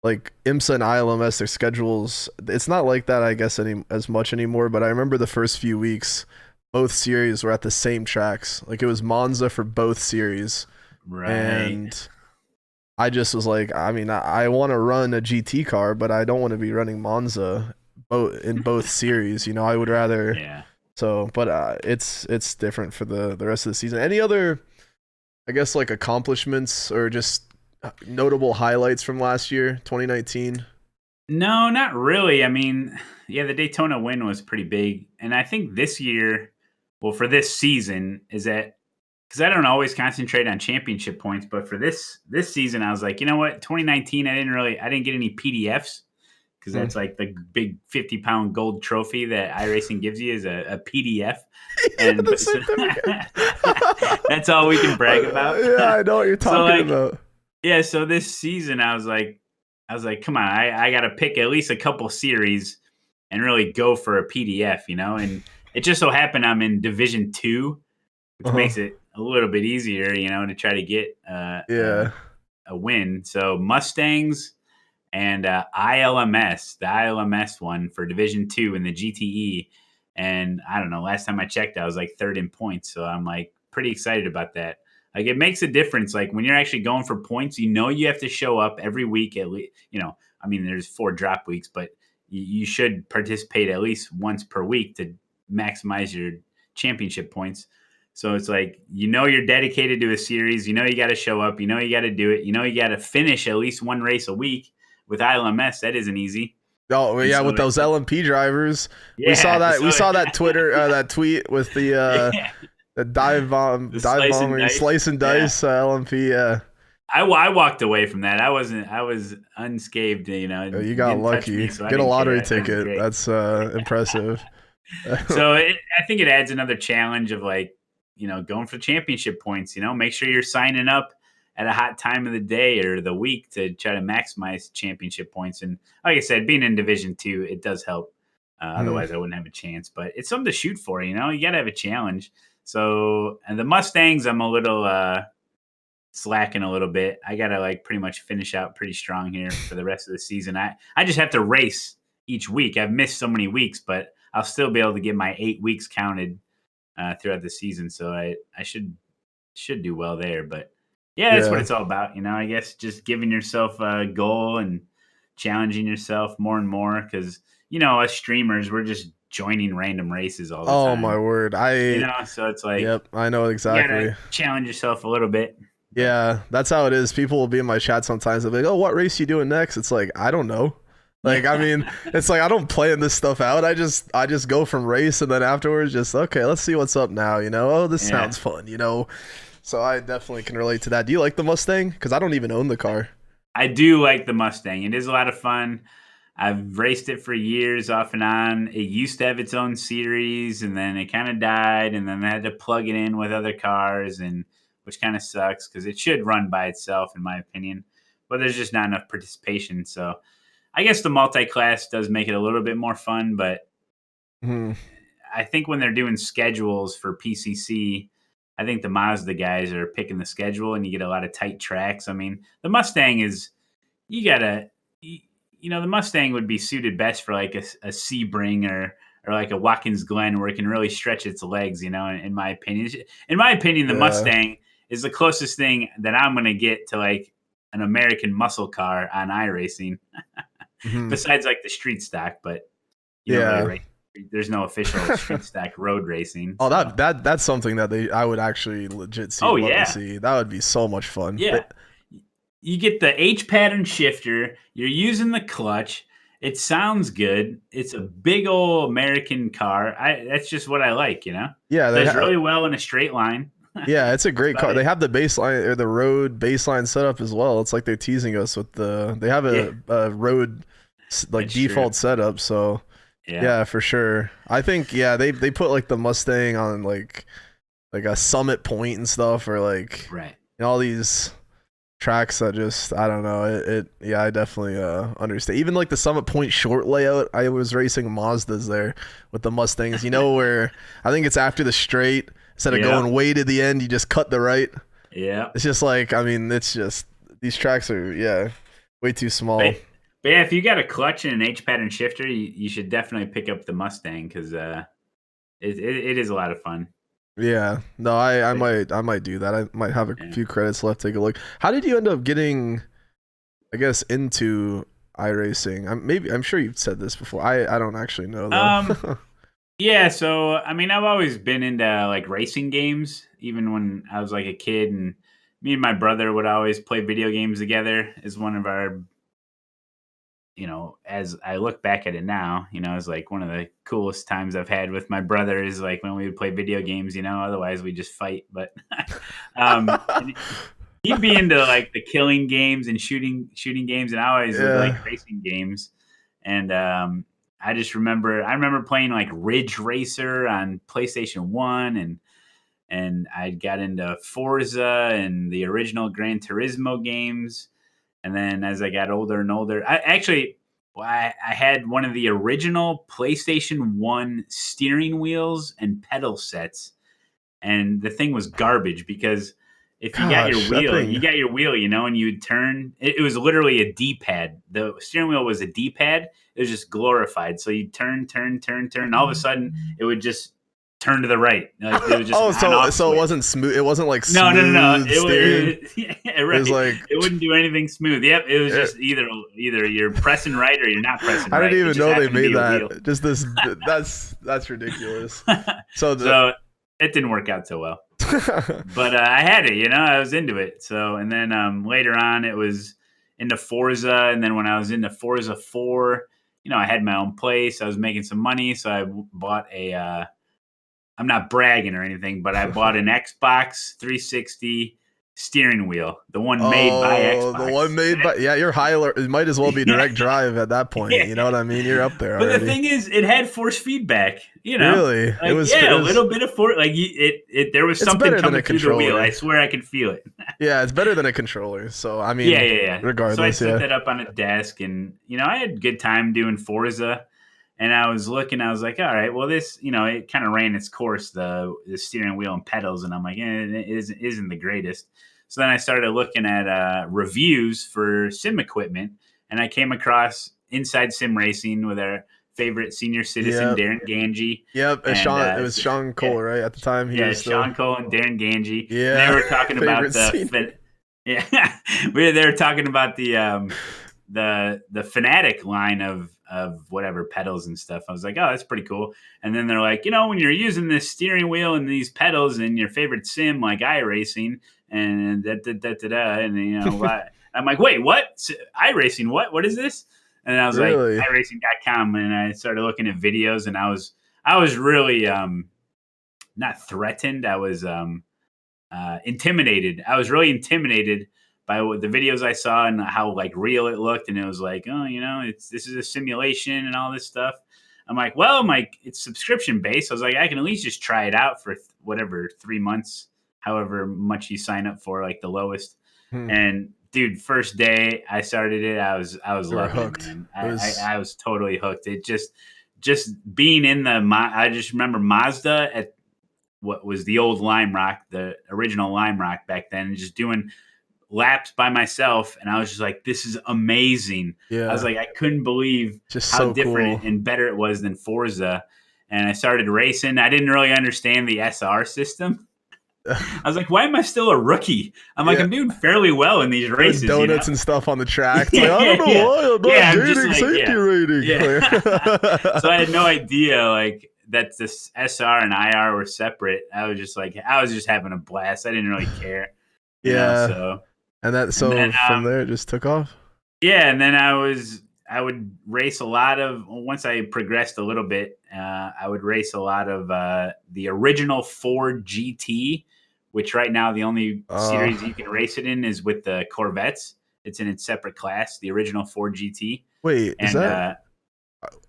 Speaker 1: like IMSA and ILMS their schedules it's not like that I guess any as much anymore, but I remember the first few weeks both series were at the same tracks. Like it was Monza for both series.
Speaker 2: Right.
Speaker 1: And I just was like, I mean, I want to run a GT car, but I don't want to be running Monza both series. You know, I would rather.
Speaker 2: Yeah.
Speaker 1: So, but it's different for the rest of the season. Any other, I guess, like accomplishments or just notable highlights from last year, 2019?
Speaker 2: No, not really. I mean, yeah, the Daytona win was pretty big. And I think this year, well, for this season, is that because I don't always concentrate on championship points, but for this season, I was like, you know what, 2019, I didn't get any PDFs because
Speaker 1: Mm.
Speaker 2: that's like the big 50-pound gold trophy that iRacing gives you is a PDF,
Speaker 1: Yeah,
Speaker 2: and
Speaker 1: the
Speaker 2: but so,
Speaker 1: certificate.
Speaker 2: that's all we can brag about.
Speaker 1: Yeah, I know what you're
Speaker 2: So
Speaker 1: talking
Speaker 2: like,
Speaker 1: about.
Speaker 2: yeah, so this season I was like, come on, I got to pick at least a couple series and really go for a PDF, you know. And it just so happened I'm in Division Two, which
Speaker 1: Uh-huh.
Speaker 2: makes it a little bit easier, you know, to try to get
Speaker 1: Yeah.
Speaker 2: a win. So Mustangs and ILMS, the ILMS one for Division Two in the GTE. And I don't know, last time I checked, I was like third in points. So I'm like pretty excited about that. Like it makes a difference. Like when you're actually going for points, you know you have to show up every week at least. You know, I mean, there's 4 drop weeks, but you should participate at least once per week to maximize your championship points. So it's like you know you're dedicated to a series. You know you got to show up. You know you got to do it. You know you got to finish at least one race a week. With ILMS, that isn't easy.
Speaker 1: Oh well,
Speaker 2: And
Speaker 1: yeah,
Speaker 2: so
Speaker 1: with those LMP drivers, we saw
Speaker 2: yeah,
Speaker 1: that. We
Speaker 2: so
Speaker 1: saw that Twitter that tweet with
Speaker 2: yeah,
Speaker 1: the dive
Speaker 2: the
Speaker 1: dive
Speaker 2: slice and
Speaker 1: bomber,
Speaker 2: dice.
Speaker 1: slice and
Speaker 2: Yeah,
Speaker 1: dice LMP. Yeah,
Speaker 2: I walked away from that. I was unscathed. You know,
Speaker 1: you
Speaker 2: it
Speaker 1: got
Speaker 2: didn't touch
Speaker 1: lucky.
Speaker 2: me, so I
Speaker 1: Get a
Speaker 2: didn't
Speaker 1: lottery
Speaker 2: care. It was
Speaker 1: ticket.
Speaker 2: great.
Speaker 1: That's impressive.
Speaker 2: So I think it adds another challenge of like, you know, going for championship points. You know, make sure you're signing up at a hot time of the day or the week to try to maximize championship points. And like I said, being in Division Two, it does help.
Speaker 1: Mhm.
Speaker 2: Otherwise, I wouldn't have a chance. But it's something to shoot for. You know, you got to have a challenge. So, and the Mustangs, I'm a little slacking a little bit. I got to like pretty much finish out pretty strong here for the rest of the season. I just have to race each week. I've missed so many weeks, but I'll still be able to get my 8 weeks counted throughout the season. So I should do well there. But yeah, that's what
Speaker 1: Yeah.
Speaker 2: it's all about. You know, I guess just giving yourself a goal and challenging yourself more and more because you know us streamers we're just joining random races all the
Speaker 1: Oh my
Speaker 2: time.
Speaker 1: word.
Speaker 2: You know, so it's like
Speaker 1: Yep. I know
Speaker 2: you gotta
Speaker 1: exactly.
Speaker 2: challenge yourself a little bit. But
Speaker 1: Yeah, that's how it is. People will be in my chat sometimes. They'll be like, "Oh, what race you doing next?" It's like I don't know. Like I mean, it's like I don't plan this stuff out. I just go from race and then afterwards just okay, let's see what's up now. You know, oh this
Speaker 2: yeah,
Speaker 1: sounds fun. You know, so I definitely can relate to that. Do you like the Mustang? Because I don't even own the car.
Speaker 2: I do like the Mustang. It is a lot of fun. I've raced it for years off and on. It used to have its own series and then it kind of died and then I had to plug it in with other cars and which kind of sucks because it should run by itself in my opinion. But there's just not enough participation. So I guess the multi-class does make it a little bit more fun, but
Speaker 1: Hmm.
Speaker 2: I think when they're doing schedules for PCC, I think the Mazda guys are picking the schedule and you get a lot of tight tracks. I mean, the Mustang is you gotta you know the Mustang would be suited best for like a Sebring or like a Watkins Glen where it can really stretch its legs. You know, in my opinion, the
Speaker 1: Yeah.
Speaker 2: Mustang is the closest thing that I'm gonna get to like an American muscle car on iRacing,
Speaker 1: Hmm.
Speaker 2: besides like the street stock. But you don't really
Speaker 1: Yeah.
Speaker 2: race There's no official street stack road racing.
Speaker 1: Oh,
Speaker 2: So.
Speaker 1: that's something that I would actually legit
Speaker 2: Oh
Speaker 1: love to
Speaker 2: yeah,
Speaker 1: see. That would be so much fun.
Speaker 2: yeah. You get the H pattern shifter. You're using the clutch. It sounds good. It's a big old American car. That's just what I like.
Speaker 1: Yeah,
Speaker 2: Does really well in a straight line.
Speaker 1: yeah, it's a great car.
Speaker 2: About
Speaker 1: They
Speaker 2: it.
Speaker 1: have the baseline or the road baseline setup as well. It's like they're teasing us with they have
Speaker 2: Yeah,
Speaker 1: a road like
Speaker 2: that's
Speaker 1: default
Speaker 2: true.
Speaker 1: setup. So
Speaker 2: Yeah,
Speaker 1: yeah, for sure. I think they put like the Mustang on like a summit point and stuff, or like
Speaker 2: right.
Speaker 1: all these tracks that just I don't know. Yeah, I definitely understand. Even like the Summit Point short layout, I was racing Mazdas there with the Mustangs. You know where I think it's after the straight, instead of
Speaker 2: Yeah,
Speaker 1: going way to the end, you just cut the right.
Speaker 2: yeah.
Speaker 1: It's just like I mean, it's just these tracks are way too small.
Speaker 2: But yeah, if you got a clutch and an H pattern shifter, you should definitely pick up the Mustang because it is a lot of fun.
Speaker 1: Yeah, no, I
Speaker 2: But,
Speaker 1: might do that. I might have a
Speaker 2: yeah.
Speaker 1: few credits left. Take a look. How did you end up getting, I guess, into iRacing? I'm sure you've said this before. I don't actually know though.
Speaker 2: Yeah, so I mean, I've always been into like racing games, even when I was like a kid, and me and my brother would always play video games together. Is one of our, as I look back at it now, it's like one of the coolest times I've had with my brother is like when we would play video games. Otherwise we just fight. But and he'd be into like the killing games and shooting games, and I always would
Speaker 1: Yeah.
Speaker 2: like racing games. And I remember playing like Ridge Racer on PlayStation 1, and I got into Forza and the original Gran Turismo games. And then as I got older and older, I had one of the original PlayStation 1 steering wheels and pedal sets, and the thing was garbage because if you got your
Speaker 1: Gosh, that
Speaker 2: wheel,
Speaker 1: thing.
Speaker 2: and you'd turn. It was literally a D-pad. The steering wheel was a D-pad. It was just glorified. So you'd turn, turn, turn, turn, and all of a sudden it would just turn to the right. Like it was just
Speaker 1: Oh,
Speaker 2: an on-off
Speaker 1: so it
Speaker 2: switch.
Speaker 1: wasn't smooth. It wasn't like
Speaker 2: No, no, no, no.
Speaker 1: smooth steering.
Speaker 2: Yeah,
Speaker 1: It was
Speaker 2: right.
Speaker 1: like
Speaker 2: It wouldn't do anything smooth. Yep, it was
Speaker 1: eh,
Speaker 2: just either you're pressing right or you're not pressing
Speaker 1: I
Speaker 2: right.
Speaker 1: didn't
Speaker 2: It
Speaker 1: even
Speaker 2: just
Speaker 1: know they
Speaker 2: happened to
Speaker 1: made
Speaker 2: be a wheel.
Speaker 1: that. Just this. That's ridiculous. So
Speaker 2: So it didn't work out so well. But I had it, I was into it. So, and then later on, it was into Forza. And then when I was into Forza 4, I had my own place. I was making some money. So I bought I'm not bragging or anything, but I bought an Xbox 360 steering wheel, the one made by
Speaker 1: Oh, the one
Speaker 2: Xbox.
Speaker 1: made by your Hyler. It might as well be
Speaker 2: Yeah.
Speaker 1: direct drive at that point. You know what I mean? You're up there
Speaker 2: But the
Speaker 1: already.
Speaker 2: thing is, it had force feedback.
Speaker 1: Really, it
Speaker 2: Like
Speaker 1: was.
Speaker 2: yeah, a little bit of force. Like there was
Speaker 1: It's
Speaker 2: something
Speaker 1: better than a
Speaker 2: coming through the wheel.
Speaker 1: controller.
Speaker 2: I swear I could feel it.
Speaker 1: Yeah, it's better than a controller. So I
Speaker 2: Yeah,
Speaker 1: mean,
Speaker 2: yeah, yeah. So I
Speaker 1: regardless,
Speaker 2: set
Speaker 1: yeah.
Speaker 2: that up on a desk, and I had a good time doing Forza. And I was looking, I was like, all right, well, this, it kind of ran its course, the steering wheel and pedals, and I'm like, it isn't the greatest. So then I started looking at reviews for sim equipment, and I came across Inside Sim Racing with our favorite senior citizen
Speaker 1: Yep.
Speaker 2: Darren Ganji,
Speaker 1: Yep.
Speaker 2: and
Speaker 1: It was Sean
Speaker 2: yeah,
Speaker 1: Cole, right? At the time, he
Speaker 2: yeah,
Speaker 1: was still.
Speaker 2: Sean Cole and Darren Ganji, and they
Speaker 1: Yeah.
Speaker 2: were talking about
Speaker 1: Favorite scene.
Speaker 2: yeah, they were talking about the Fanatic line of whatever pedals and stuff. I was like, oh, that's pretty cool. And then they're like, when you're using this steering wheel and these pedals in your favorite sim like iRacing and I'm like, wait, what? iRacing? What is this? And I was like,
Speaker 1: Really?
Speaker 2: iRacing.com, and I started looking at videos, and I was really not threatened. I was intimidated. I was really intimidated by the videos I saw and how like real it looked, and it was like, oh, this is a simulation and all this stuff. I'm like, well, it's subscription based. I was like, I can at least just try it out for whatever 3 months, however much you sign up for, like the lowest.
Speaker 1: Hmm.
Speaker 2: And dude, first day I started it, I was
Speaker 1: You were
Speaker 2: loving
Speaker 1: hooked.
Speaker 2: it, man.
Speaker 1: It was.
Speaker 2: I was totally hooked. It just being in I just remember Mazda at what was the old Lime Rock, the original Lime Rock back then, and just doing laps by myself, and I was just like, this is amazing. I was
Speaker 1: Yeah.
Speaker 2: like, I couldn't believe
Speaker 1: Just
Speaker 2: how
Speaker 1: so
Speaker 2: different
Speaker 1: cool.
Speaker 2: and better it was than Forza. And I started racing. I didn't really understand the SR system. I was like, why am I still a rookie? I'm like,
Speaker 1: Yeah.
Speaker 2: I'm doing fairly well in these races.
Speaker 1: Donuts and stuff on the track. It's like, I don't know why I'm not gaining safety rating.
Speaker 2: Yeah. So I had no idea like that this SR and IR were separate. I was just having a blast. I didn't really care.
Speaker 1: Yeah. And then, from there it just took off.
Speaker 2: Yeah, and then I would race a lot of, once I progressed a little bit, I would race a lot of the original Ford GT, which right now the only series you can race it in is with the Corvettes. It's in its separate class, the original Ford GT.
Speaker 1: Wait, is that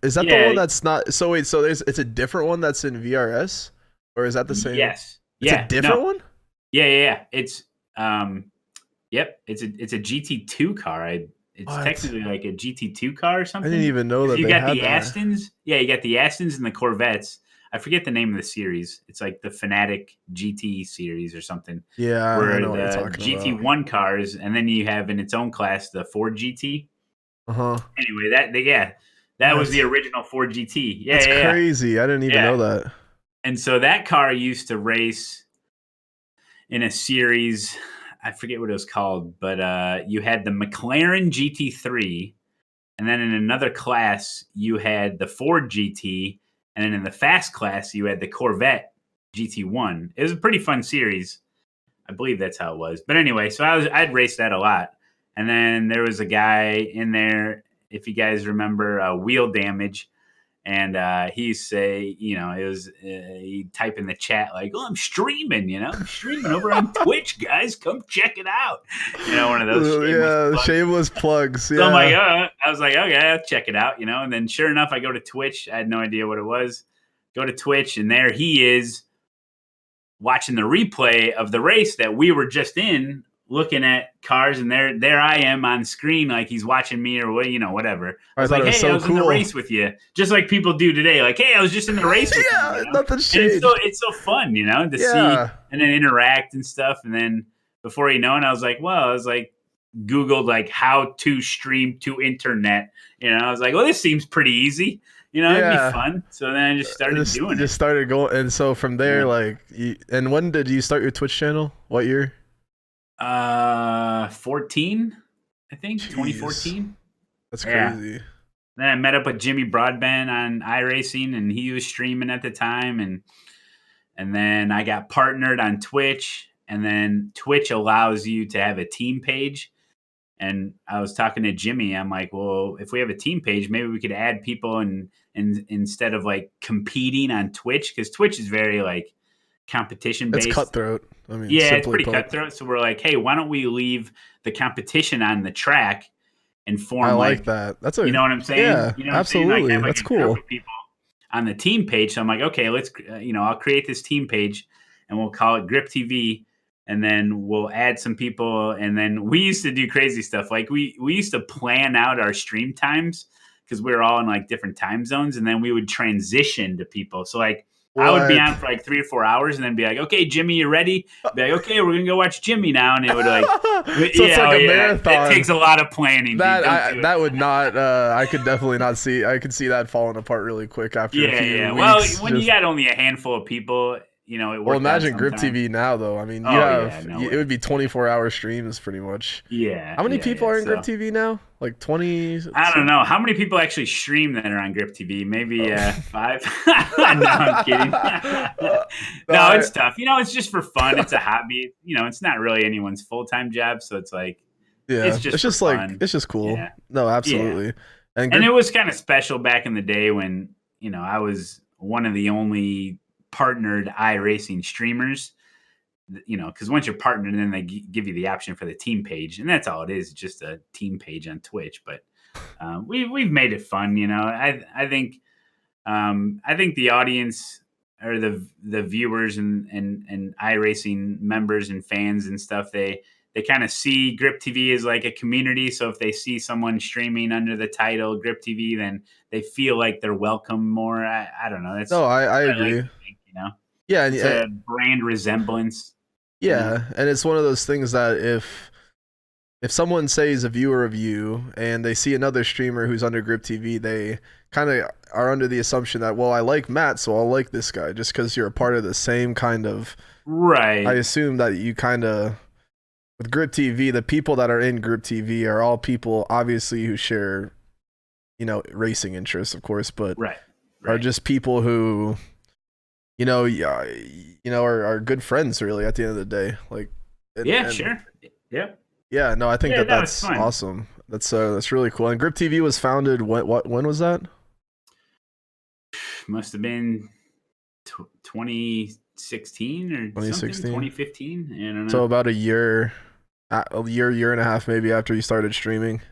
Speaker 1: the one that's not? So wait, so it's a different one that's in VRS, or is that the same?
Speaker 2: Yes.
Speaker 1: It's a different one.
Speaker 2: Yeah. It's yep. It's a GT2 car. It's technically like a GT2 car or something.
Speaker 1: I didn't even know that
Speaker 2: you
Speaker 1: they
Speaker 2: got
Speaker 1: had
Speaker 2: the
Speaker 1: that.
Speaker 2: Astons. Yeah, you got the Astons and the Corvettes. I forget the name of the series. It's like the Fanatic GT series or something.
Speaker 1: Yeah,
Speaker 2: where
Speaker 1: I know
Speaker 2: the
Speaker 1: what you're talking
Speaker 2: GT1 cars, and then you have in its own class the Ford GT. Anyway, that was the original Ford GT. Yeah,
Speaker 1: that's crazy. I didn't even know that.
Speaker 2: And so that car used to race in a series. I forget what it was called, but you had the McLaren GT3, and then in another class you had the Ford GT, and then in the fast class you had the Corvette GT1. It was a pretty fun series. I believe that's how it was. But anyway, so I'd raced that a lot, and then there was a guy in there, if you guys remember, Wheel Damage. And he say, it was he'd type in the chat like, "Oh, I'm streaming, I'm streaming over on Twitch, guys. Come check it out." One of those
Speaker 1: shameless plugs.
Speaker 2: So I'm like, I was like, okay, I'll check it out, And then sure enough, I go to Twitch. I had no idea what it was. Go to Twitch, and there he is watching the replay of the race that we were just in, looking at cars, and there I am on screen, like he's watching me or whatever. I was like, hey, I was in the race with you, just like people do today. Like, hey, I was just in the race with you.
Speaker 1: Nothing changed.
Speaker 2: It's so fun, to see and then interact and stuff. And then before you know it, I was like, Googled like how to stream to internet. I was like, well, this seems pretty easy. It'd be fun. So then I just started doing it.
Speaker 1: Just started going, and so from there, and when did you start your Twitch channel? What year?
Speaker 2: 14, I think. Jeez. 2014.
Speaker 1: That's crazy.
Speaker 2: Then I met up with Jimmy Broadbent on iRacing, and he was streaming at the time, and then I got partnered on Twitch, and then Twitch allows you to have a team page. And I was talking to Jimmy. I'm like, well, if we have a team page, maybe we could add people and instead of like competing on Twitch, because Twitch is very like competition based.
Speaker 1: It's cutthroat. I mean,
Speaker 2: it's pretty cutthroat. So we're like, hey, why don't we leave the competition on the track and form?
Speaker 1: I like that. That's
Speaker 2: you know what I'm saying?
Speaker 1: Yeah, absolutely.
Speaker 2: Like,
Speaker 1: that's cool.
Speaker 2: People on the team page. So I'm like, okay, let's I'll create this team page and we'll call it Grip TV. And then we'll add some people. And then we used to do crazy stuff. Like we used to plan out our stream times because we were all in like different time zones. And then we would transition to people. So like I would be on for like 3 or 4 hours and then be like, okay, Jimmy, you ready? Be like, okay, we're going to go watch Jimmy now. And it would like,
Speaker 1: so it's like a marathon.
Speaker 2: It takes a lot of planning.
Speaker 1: That would not, I could definitely not see, I could see that falling apart really quick after a few weeks.
Speaker 2: Well, when you got only a handful of people, it worked.
Speaker 1: Well, imagine Grip TV now, though. I mean, it would be 24-hour streams pretty much.
Speaker 2: Yeah.
Speaker 1: How many people are in Grip TV now? Like 20?
Speaker 2: I don't know. How many people actually stream that are on Grip TV? Maybe 5? No, I'm kidding. No, it's tough. It's just for fun. It's a hobby. It's not really anyone's full-time job. So it's like, it's just fun.
Speaker 1: It's just cool. Yeah. No, absolutely.
Speaker 2: Yeah. And it was kind of special back in the day when, I was one of the only partnered iRacing streamers, because once you're partnered, then they give you the option for the team page, and that's all it is, just a team page on Twitch. But we've made it fun. I think the audience or the viewers and iRacing members and fans and stuff, they kind of see Grip TV as like a community. So if they see someone streaming under the title Grip TV, then they feel like they're welcome more. I don't know. That's
Speaker 1: I agree.
Speaker 2: Like to think,
Speaker 1: Yeah,
Speaker 2: it's a brand resemblance.
Speaker 1: Yeah, and it's one of those things that if someone says a viewer of you and they see another streamer who's under Grip TV, they kind of are under the assumption that, well, I like Matt, so I'll like this guy just because you're a part of the same kind of I
Speaker 2: Right.
Speaker 1: assume that you kind of with Group TV, the people that are in Group TV are all people obviously who share, racing interests, of course, but
Speaker 2: Right.
Speaker 1: are
Speaker 2: Right.
Speaker 1: just people who, yeah, are good friends really at the end of the day. Like,
Speaker 2: Yeah.
Speaker 1: and
Speaker 2: Sure. Yep.
Speaker 1: yeah, no, I think
Speaker 2: Yeah.
Speaker 1: that
Speaker 2: That was
Speaker 1: that's
Speaker 2: fun.
Speaker 1: awesome. That's really cool. And Grip TV was founded when was that?
Speaker 2: Must have been 2016 or something.
Speaker 1: 2016.
Speaker 2: 2015. I don't
Speaker 1: So
Speaker 2: know.
Speaker 1: about a year and a half maybe after you started streaming.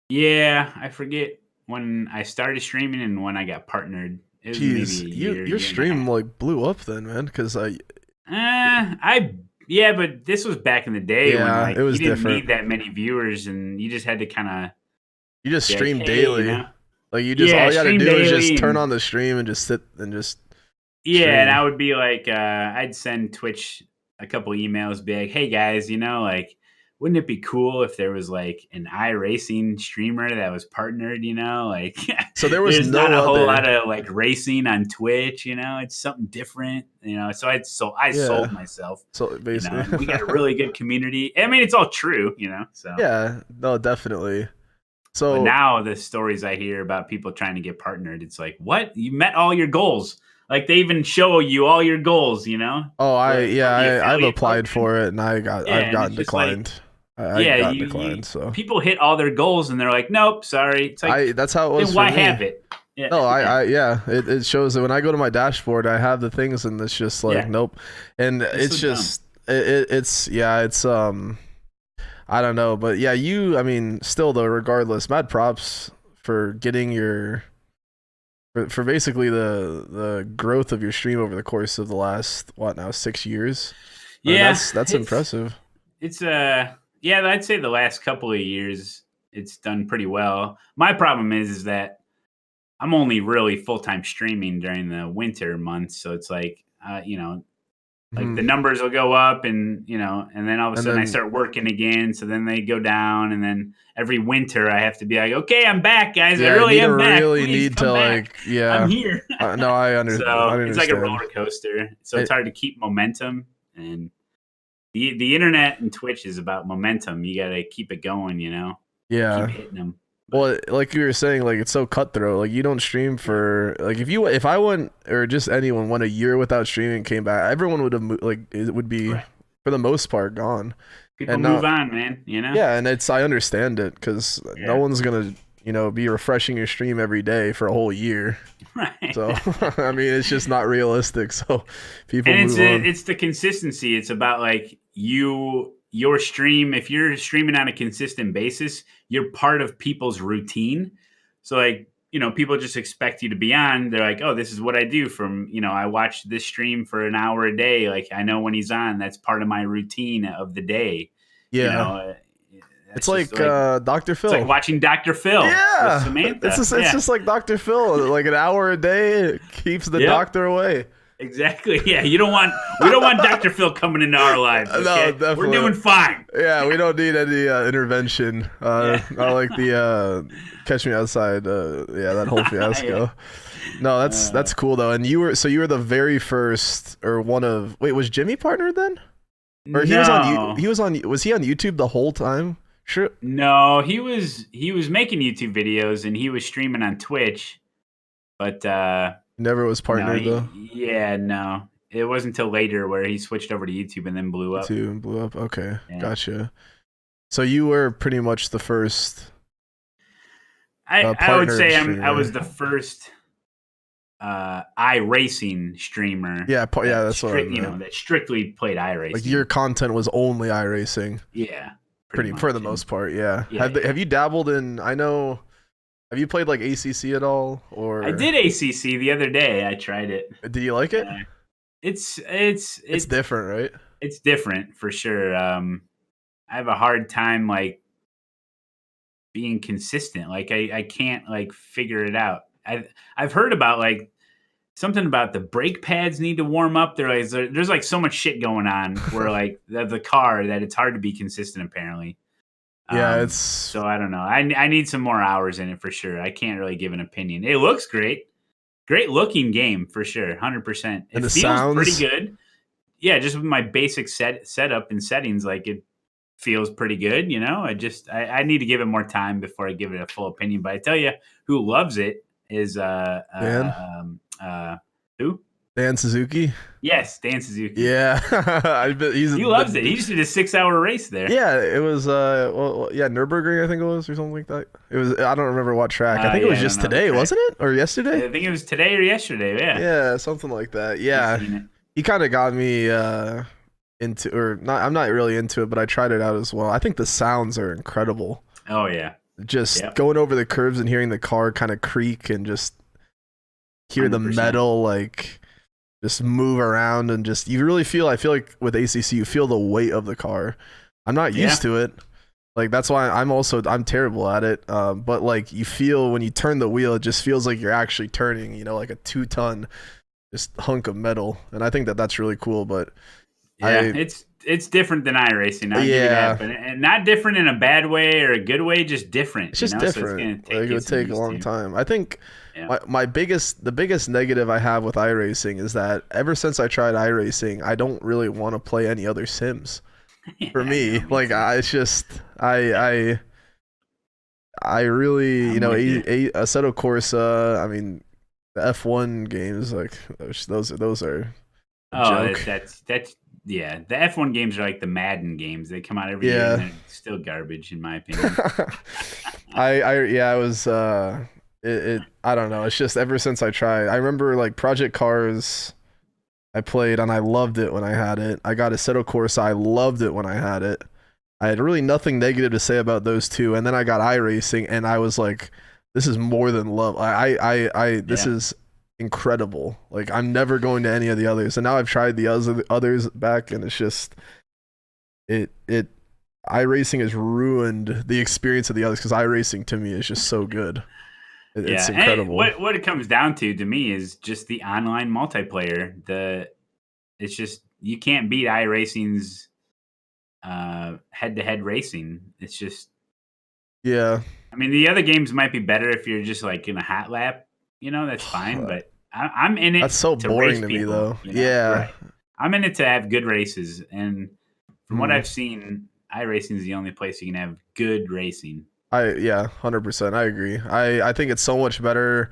Speaker 2: Yeah, I forget when I started streaming and when I got partnered. It was maybe
Speaker 1: Jeez,
Speaker 2: a
Speaker 1: your
Speaker 2: year and a half.
Speaker 1: stream like blew up then, man. Because I
Speaker 2: I yeah, but this was back in the day when
Speaker 1: yeah,
Speaker 2: like
Speaker 1: it
Speaker 2: you
Speaker 1: was
Speaker 2: didn't
Speaker 1: different.
Speaker 2: need that many viewers and you just had to kind of
Speaker 1: You just
Speaker 2: be like,
Speaker 1: stream
Speaker 2: hey,
Speaker 1: daily. Like
Speaker 2: yeah,
Speaker 1: all you got to
Speaker 2: stream
Speaker 1: do is just
Speaker 2: daily,
Speaker 1: turn
Speaker 2: and
Speaker 1: on the stream and just sit and just
Speaker 2: yeah, and
Speaker 1: stream.
Speaker 2: I would be like, I'd send Twitch a couple emails, be like, hey guys, like, wouldn't it be cool if there was like an iRacing streamer that was partnered? Like,
Speaker 1: So there was
Speaker 2: there's not
Speaker 1: no
Speaker 2: a whole
Speaker 1: other.
Speaker 2: lot of like racing on Twitch. It's something different. So I
Speaker 1: Yeah.
Speaker 2: sold myself.
Speaker 1: So basically,
Speaker 2: And we got a really good community. I mean, it's all true. So.
Speaker 1: yeah, no, definitely.
Speaker 2: But
Speaker 1: So
Speaker 2: now the stories I hear about people trying to get partnered, it's like, what? You met all your goals. Like they even show you all your goals,
Speaker 1: oh,
Speaker 2: for the
Speaker 1: I've
Speaker 2: affiliate
Speaker 1: applied
Speaker 2: program.
Speaker 1: for it and
Speaker 2: Yeah,
Speaker 1: I've
Speaker 2: and
Speaker 1: gotten
Speaker 2: it's just like,
Speaker 1: declined. I've
Speaker 2: yeah,
Speaker 1: gotten
Speaker 2: you
Speaker 1: declined. So
Speaker 2: people hit all their goals and they're like, nope, sorry. It's like,
Speaker 1: that's how it was
Speaker 2: then
Speaker 1: for
Speaker 2: why
Speaker 1: me.
Speaker 2: have it? Yeah,
Speaker 1: No,
Speaker 2: yeah,
Speaker 1: yeah, it shows that when I go to my dashboard, I have the things and it's just like,
Speaker 2: yeah.
Speaker 1: nope. And
Speaker 2: It's so
Speaker 1: it's
Speaker 2: dumb.
Speaker 1: just, it's, yeah, it's, I don't know. But yeah, I mean, still though, regardless, mad props for getting for basically the growth of your stream over the course of the last, what now, 6 years. I mean,
Speaker 2: Yeah,
Speaker 1: that's
Speaker 2: it's
Speaker 1: impressive.
Speaker 2: it's yeah, I'd say the last couple of years it's done pretty well. My problem is that I'm only really full time streaming during the winter months, so it's like like
Speaker 1: Hmm.
Speaker 2: the numbers will go up, and and then all of a
Speaker 1: And
Speaker 2: sudden I
Speaker 1: then
Speaker 2: start working again, so then they go down, and then every winter I have to be like, okay, I'm back, guys. I
Speaker 1: yeah, I
Speaker 2: really
Speaker 1: need to
Speaker 2: am back.
Speaker 1: really
Speaker 2: Please
Speaker 1: need
Speaker 2: come
Speaker 1: to
Speaker 2: back.
Speaker 1: like,
Speaker 2: I'm
Speaker 1: yeah.
Speaker 2: here.
Speaker 1: No, I
Speaker 2: So it's like a
Speaker 1: understand.
Speaker 2: roller coaster. So it's
Speaker 1: It,
Speaker 2: hard to keep momentum, and the internet and Twitch is about momentum. You got to keep it going. Keep
Speaker 1: yeah.
Speaker 2: hitting them. But
Speaker 1: Well, like you were saying, like it's so cutthroat. Like you don't stream
Speaker 2: yeah,
Speaker 1: for like if I went or just anyone went a year without streaming, came back, everyone would have like it would be
Speaker 2: right.
Speaker 1: for the most part gone.
Speaker 2: People
Speaker 1: And
Speaker 2: move
Speaker 1: now,
Speaker 2: on, man.
Speaker 1: yeah, and I understand it because no
Speaker 2: Yeah.
Speaker 1: one's gonna be refreshing your stream every day for a whole year.
Speaker 2: Right.
Speaker 1: So I mean, it's just not realistic. So people
Speaker 2: And
Speaker 1: move on.
Speaker 2: it's the consistency. It's about like your stream. If you're streaming on a consistent basis, you're part of people's routine. So like people just expect you to be on. They're like, oh, this is what I do. From I watch this stream for an hour a day. Like I know when he's on. That's part of my routine of the day. You
Speaker 1: Yeah,
Speaker 2: know, uh,
Speaker 1: it's
Speaker 2: that's just
Speaker 1: like
Speaker 2: like
Speaker 1: Dr.
Speaker 2: it's like
Speaker 1: Phil.
Speaker 2: watching Dr. Phil with
Speaker 1: Yeah,
Speaker 2: Samantha.
Speaker 1: it's
Speaker 2: Yeah,
Speaker 1: just like Dr. Phil. Like an hour a day keeps the
Speaker 2: yep.
Speaker 1: doctor away.
Speaker 2: Exactly. Yeah, we don't want Dr. Phil coming into our lives.
Speaker 1: No,
Speaker 2: Okay, we're
Speaker 1: definitely.
Speaker 2: doing fine.
Speaker 1: Yeah, we don't need any intervention.
Speaker 2: Yeah,
Speaker 1: Not like the Catch Me Outside. Yeah, that whole
Speaker 2: yeah.
Speaker 1: fiasco. No,
Speaker 2: Uh,
Speaker 1: that's cool though. And you were the very first or one of. Wait, was Jimmy partnered then? Or he was on you?
Speaker 2: no,
Speaker 1: Was he on YouTube the whole time? Sure.
Speaker 2: no, he was making YouTube videos and he was streaming on Twitch, but
Speaker 1: Never was
Speaker 2: no,
Speaker 1: partnered though.
Speaker 2: no, it wasn't until later where he switched over to YouTube and then blew up.
Speaker 1: YouTube and blew up. Okay,
Speaker 2: Yeah,
Speaker 1: gotcha. So you were pretty much the first
Speaker 2: I would
Speaker 1: partnered
Speaker 2: say I was
Speaker 1: streamer.
Speaker 2: the first iRacing streamer
Speaker 1: Yeah, yeah, that's what I meant.
Speaker 2: that strictly played
Speaker 1: Like your
Speaker 2: iRacing.
Speaker 1: content was only iRacing,
Speaker 2: Yeah, pretty
Speaker 1: pretty for the
Speaker 2: much.
Speaker 1: most part. Yeah.
Speaker 2: Yeah, yeah.
Speaker 1: Have you dabbled in? I know. Have you played like ACC at all,
Speaker 2: I
Speaker 1: or
Speaker 2: did ACC the other day. I tried it.
Speaker 1: did you like it?
Speaker 2: Uh, it's
Speaker 1: It's different, right?
Speaker 2: it's different for sure. I have a hard time like being consistent. Like I can't like figure it out. I've heard about like something about the brake pads need to warm up. There's like so much shit going on where like the car that it's hard to be consistent apparently.
Speaker 1: Yeah,
Speaker 2: So I don't know. I need some more hours in it for sure. I can't really give an opinion. It looks great. Great looking game for sure. 100%.
Speaker 1: and
Speaker 2: It
Speaker 1: the
Speaker 2: feels pretty
Speaker 1: sounds.
Speaker 2: good. yeah, just with my basic setup and settings, like it feels pretty good. I need to give it more time before I give it a full opinion. But I tell you, who loves it is
Speaker 1: Dan,
Speaker 2: who?
Speaker 1: Dan Suzuki.
Speaker 2: Yes, Dan Suzuki.
Speaker 1: Yeah, I bet he's
Speaker 2: He loves it. He just did a 6-hour race there.
Speaker 1: Yeah, it was yeah, Nürburgring I think it was, or something like that. It was, I don't remember what track. I think it was just today, wasn't it? Or yesterday?
Speaker 2: I think it was today or yesterday, yeah.
Speaker 1: Yeah, something like that. Yeah. He kind of got me into, or not, I'm not really into it, but I tried it out as well. I think the sounds are incredible.
Speaker 2: Oh yeah.
Speaker 1: Just going over the curves and hearing the car kind of creak and just hear 100%. The metal like just move around, and just you really feel, I feel like with ACC you feel the weight of the car. I'm not used to it. Like that's why I'm terrible at it. But like you feel when you turn the wheel, it just feels like you're actually turning, like a 2-ton just hunk of metal. And I think that that's really cool. But
Speaker 2: yeah, it's different than iRacing. I'll give you that, but and not different in a bad way or a good way, just different.
Speaker 1: It's just different. So it would take a long time. I think the biggest negative I have with iRacing is that ever since I tried iRacing, I don't really want to play any other sims. For me, like it's just I really Assetto Corsa. I mean, the F1 games, like those are.
Speaker 2: That's yeah. The F1 games are like the Madden games. They come out every year and they're still garbage in my opinion.
Speaker 1: I was I don't know. It's just ever since I tried. I remember like Project Cars. I played and I loved it when I had it. I got Assetto Corsa. I loved it when I had it. I had really nothing negative to say about those two. And then I got iRacing and I was like, this is more than love. This is incredible. Like I'm never going to any of the others. And now I've tried the others back, and it's just iRacing has ruined the experience of the others, because iRacing to me is just so good. It's incredible.
Speaker 2: And what it comes down to me is just the online multiplayer. It's just you can't beat iRacing's head-to-head racing. It's just I mean, the other games might be better if you're just like in a hot lap. That's fine. But I'm in it.
Speaker 1: That's so boring to me, though. Right.
Speaker 2: I'm in it to have good races, and from what I've seen, iRacing is the only place you can have good racing.
Speaker 1: 100%. I agree. I think it's so much better.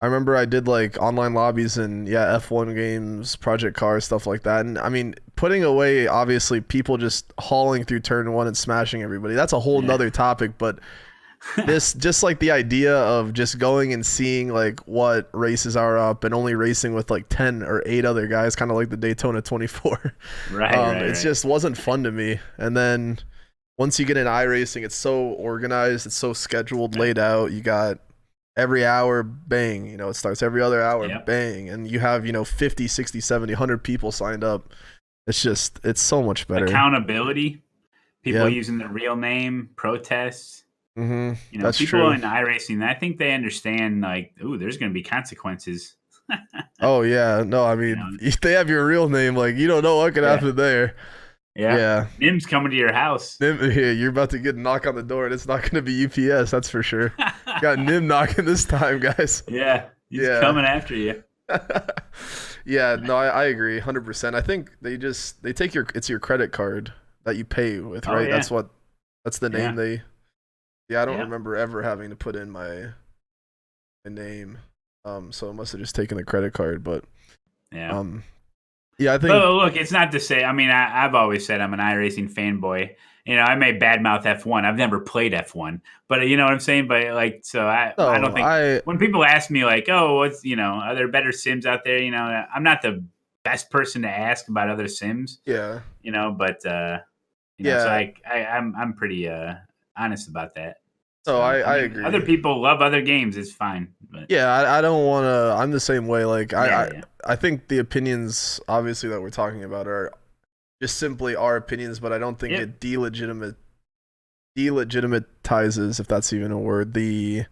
Speaker 1: I remember I did like online lobbies and F1 games, Project Cars, stuff like that. And I mean, putting away obviously people just hauling through turn 1 and smashing everybody, that's a whole nother topic. But this just like the idea of just going and seeing like what races are up and only racing with like 10 or 8 other guys, kind of like the Daytona 24. It just wasn't fun to me. And then once you get in iRacing, it's so organized, it's so scheduled, laid out. You got every hour, bang, it starts every other hour, bang. And you have, 50, 60, 70, 100 people signed up. It's so much better.
Speaker 2: Accountability, people using their real name, protests.
Speaker 1: That's
Speaker 2: people
Speaker 1: true.
Speaker 2: In iRacing, I think they understand like, there's going to be consequences.
Speaker 1: Oh, yeah. No, I mean, if they have your real name, like, you don't know what could happen there. Yeah.
Speaker 2: Nim's coming to your house.
Speaker 1: You're about to get a knock on the door, and it's not going to be UPS, that's for sure. Got Nim knocking this time, guys.
Speaker 2: Yeah, he's coming after you.
Speaker 1: No, I agree 100%. I think they take it's your credit card that you pay with, right?
Speaker 2: Yeah.
Speaker 1: That's the name they. I don't remember ever having to put in my name. So it must have just taken the credit card, but I think.
Speaker 2: But look, it's not to say. I mean, I've always said I'm an iRacing fanboy. I may badmouth F1. I've never played F1, but you know what I'm saying. But like, so I don't think when people ask me like, oh, what's are there better sims out there? I'm not the best person to ask about other sims.
Speaker 1: Yeah.
Speaker 2: But so I'm pretty honest about that.
Speaker 1: So I agree.
Speaker 2: Other people love other games. It's fine. But.
Speaker 1: I don't want to. I'm the same way. Like I think the opinions obviously that we're talking about are just simply our opinions, but I don't think it delegitimizes, if that's even a word, the